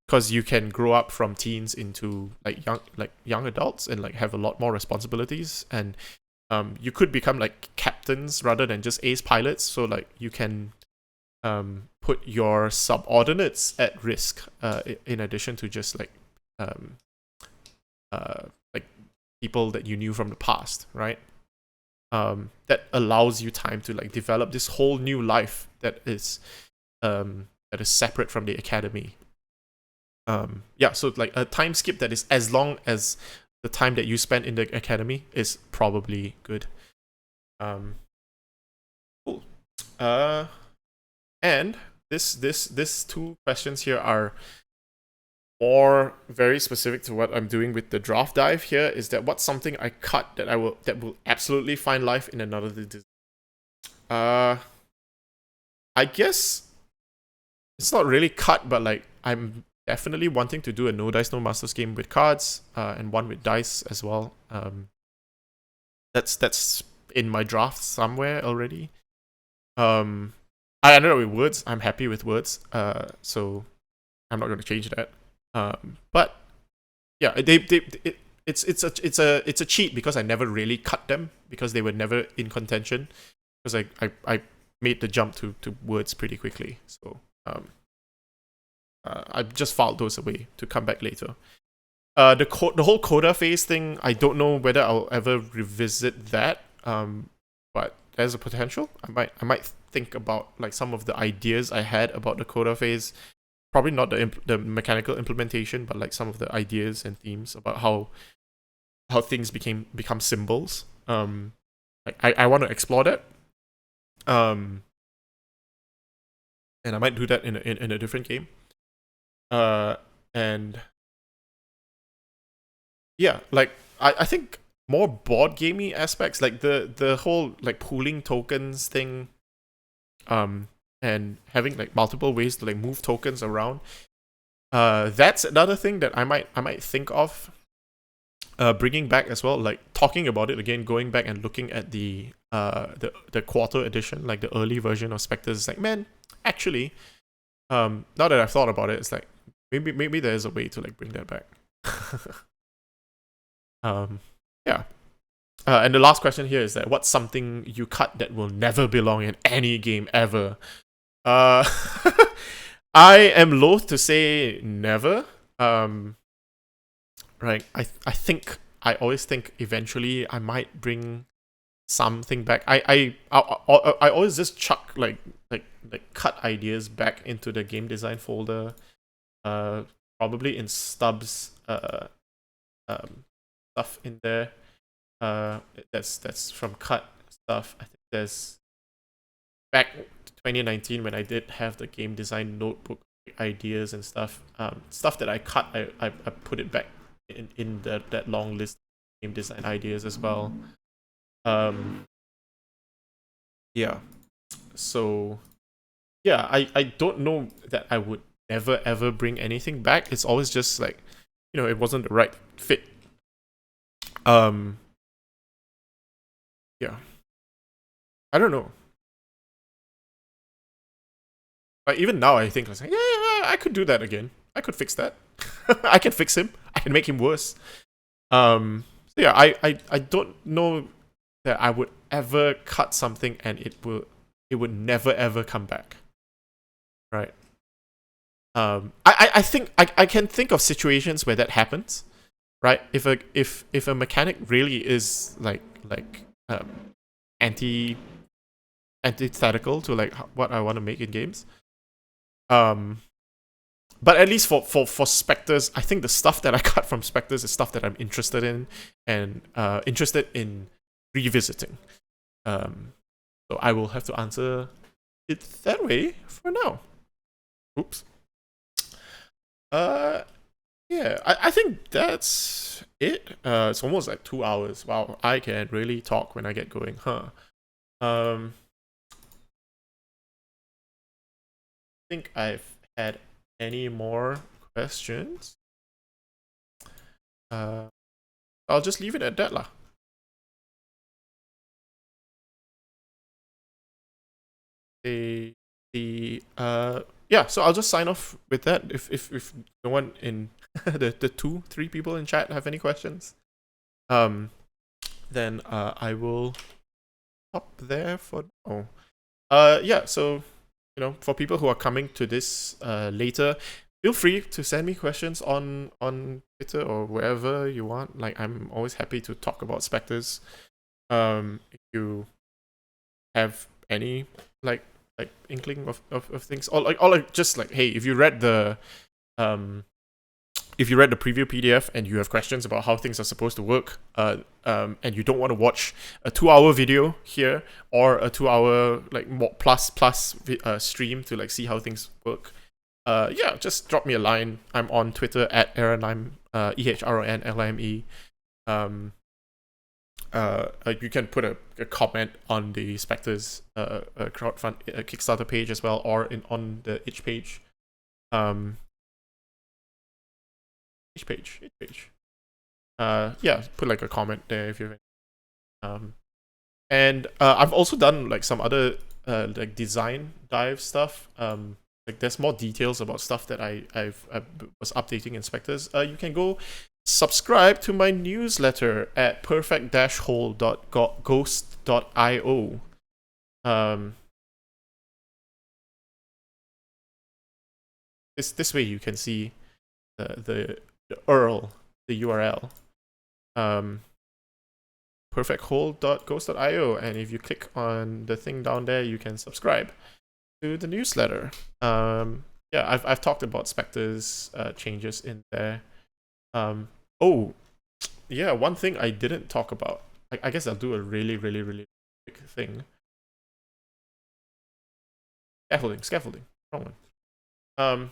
Because you can grow up from teens into young adults and like have a lot more responsibilities, and you could become like captains rather than just ace pilots. So like you can put your subordinates at risk, in addition to just like people that you knew from the past, right? That allows you time to like develop this whole new life that is separate from the academy. So like a time skip that is as long as the time that you spend in the academy is probably good. Cool. And this two questions here are more very specific to what I'm doing with the draft dive here. Is that what's something I cut that will absolutely find life in another design? I guess it's not really cut, but like I'm definitely wanting to do a no dice no masters game with cards, and one with dice as well. That's in my draft somewhere already. I don't know with words. I'm happy with words. So I'm not going to change that. But yeah, it's a cheat because I never really cut them because they were never in contention, because I made the jump to words pretty quickly. So I just filed those away to come back later. The whole coda phase thing, I don't know whether I'll ever revisit that. But there's a potential. I might think about like some of the ideas I had about the coda phase. Probably not the mechanical implementation, but like some of the ideas and themes about how things become symbols. I want to explore that. And I might do that in a different game. And yeah, like I think more board gamey aspects, like the whole like pooling tokens thing, and having like multiple ways to like move tokens around. That's another thing that I might think of bringing back as well. Like talking about it again, going back and looking at the quarter edition, like the early version of Spectres. It's like, man, actually, now that I've thought about it, it's like maybe there is a way to like bring that back. Yeah. And the last question here is that what's something you cut that will never belong in any game ever? I am loath to say never. Right. I always think eventually I might bring something back. I always just chuck like cut ideas back into the game design folder. Probably in stubs. Stuff in there. That's from cut stuff. I think there's back 2019 when I did have the game design notebook ideas and stuff. Stuff that I cut, I put it back in that long list of game design ideas as well. Yeah. So yeah, I don't know that I would never ever bring anything back. It's always just like, it wasn't the right fit. Yeah. I don't know. Like even now, I think I was like, yeah, I could do that again. I could fix that. I can fix him. I can make him worse. So yeah, I don't know that I would ever cut something and it would never ever come back. Right. I think I can think of situations where that happens. Right. If a mechanic really is like antithetical to like what I want to make in games. But at least for Spectres, I think the stuff that I cut from Spectres is stuff that I'm interested in and interested in revisiting. So I will have to answer it that way for now. Oops. Yeah. yeah, I think that's it. It's almost like 2 hours. Wow, I can really talk when I get going, huh? Um, think I've had any more questions. Uh, I'll just leave it at that lah. Yeah, so I'll just sign off with that. If no one in the 2-3 people in chat have any questions, um, then I will stop there for now. Yeah, so for people who are coming to this later, feel free to send me questions on Twitter or wherever you want. Like, I'm always happy to talk about Spectres. If you have any like inkling of things, or like just like, hey, um if you read the preview PDF and you have questions about how things are supposed to work, and you don't want to watch a 2-hour video here or a 2-hour like more plus stream to like see how things work, yeah, just drop me a line. I'm on Twitter at Ehronlime, EHRONLIME. You can put a comment on the Spectres crowdfund Kickstarter page as well, or on the itch page. Itch page. Yeah, put like a comment there if you're. And I've also done like some other like design dive stuff. Like, there's more details about stuff that I was updating in Spectres. You can go subscribe to my newsletter at perfect-hole.ghost.io. This way you can see the URL, the URL. Perfect-hole.ghost.io, and if you click on the thing down there, you can subscribe to the newsletter. Yeah, I've talked about Spectres changes in there. Oh, yeah, one thing I didn't talk about. I guess I'll do a really quick thing. Scaffolding. Wrong one.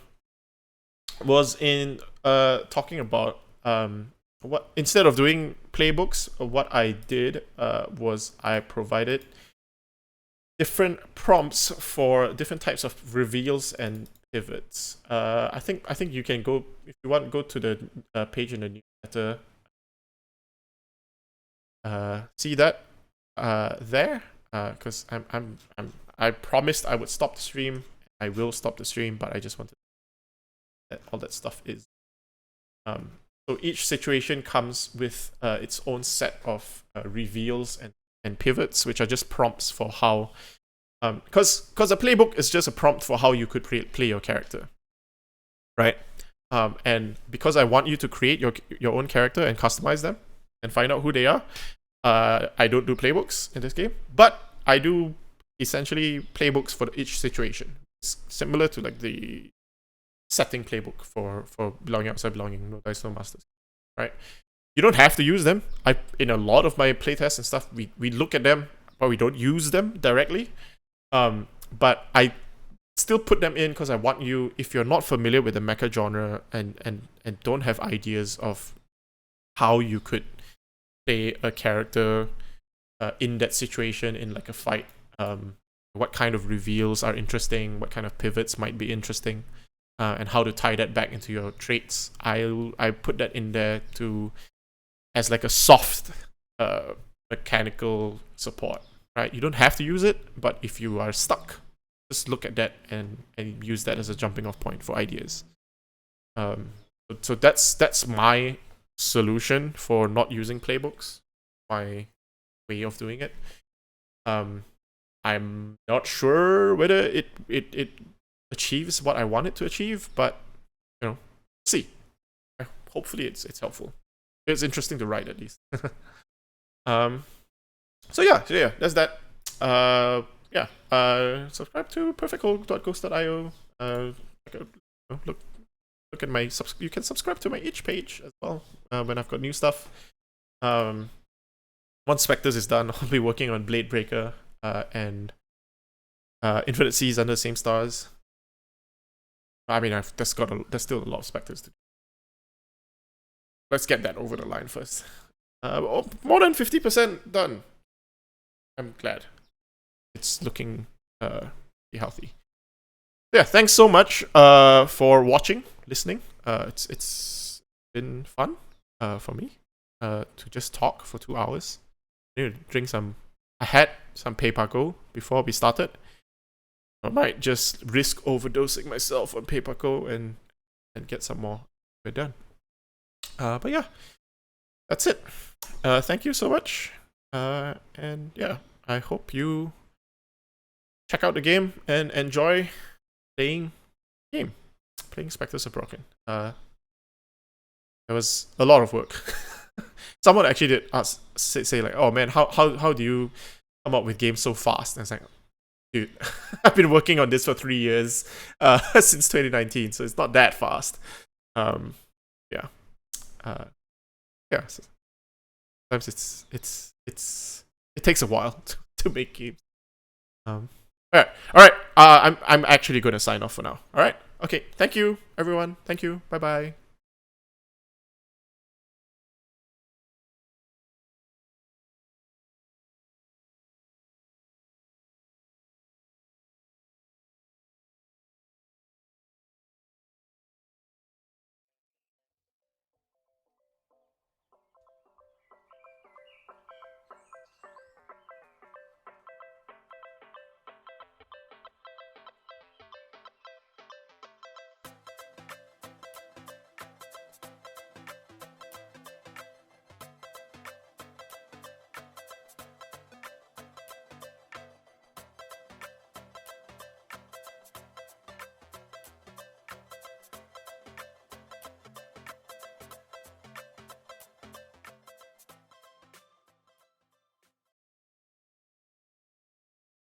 Was in talking about what, instead of doing playbooks, what I did was I provided different prompts for different types of reveals and pivots. I think you can go, if you want, go to the page in the newsletter. See that there? Because I promised I would stop the stream. I will stop the stream, but I just wanted that all that stuff is. So each situation comes with its own set of reveals and pivots, which are just prompts for how. Because a playbook is just a prompt for how you could play your character, right? And because I want you to create your own character and customize them and find out who they are, I don't do playbooks in this game, but I do essentially playbooks for each situation. It's similar to like the setting playbook for belonging, outside belonging, no dice, no masters, right? You don't have to use them. In a lot of my playtests and stuff, we look at them, but we don't use them directly. But I still put them in because I want you, if you're not familiar with the mecha genre and don't have ideas of how you could play a character in that situation, in like a fight, what kind of reveals are interesting, what kind of pivots might be interesting, and how to tie that back into your traits. I put that in there as like a soft mechanical support, right? You don't have to use it, but if you are stuck, just look at that and use that as a jumping off point for ideas. So that's my solution for not using playbooks, my way of doing it. I'm not sure whether it achieves what I want it to achieve, but see. Hopefully it's helpful. It's interesting to write, at least. So yeah, that's that. Subscribe to perfecthole.ghost.io. Look at my you can subscribe to my itch page as well when I've got new stuff. Once Spectres is done, I'll be working on Blade Breaker and Infinite Seas Under the Same Stars. I mean, there's still a lot of Spectres to do. let's get that over the line first. More than 50% done. I'm glad. It's looking healthy. Yeah, thanks so much for watching, listening. It's been fun for me to just talk for 2 hours. I need to drink some. I had some Paypaco before we started. I might just risk overdosing myself on Paypaco and get some more. We're done. But yeah, that's it. Thank you so much. And yeah, I hope you check out the game and enjoy playing Spectres of Brocken. There was a lot of work. Someone actually did say like, "Oh man, how do you come up with games so fast?" And it's like, dude, I've been working on this for 3 years, since 2019, so it's not that fast. Yeah. Sometimes it takes a while to make games. All right. I'm actually going to sign off for now. All right. Okay. Thank you, everyone. Thank you. Bye bye.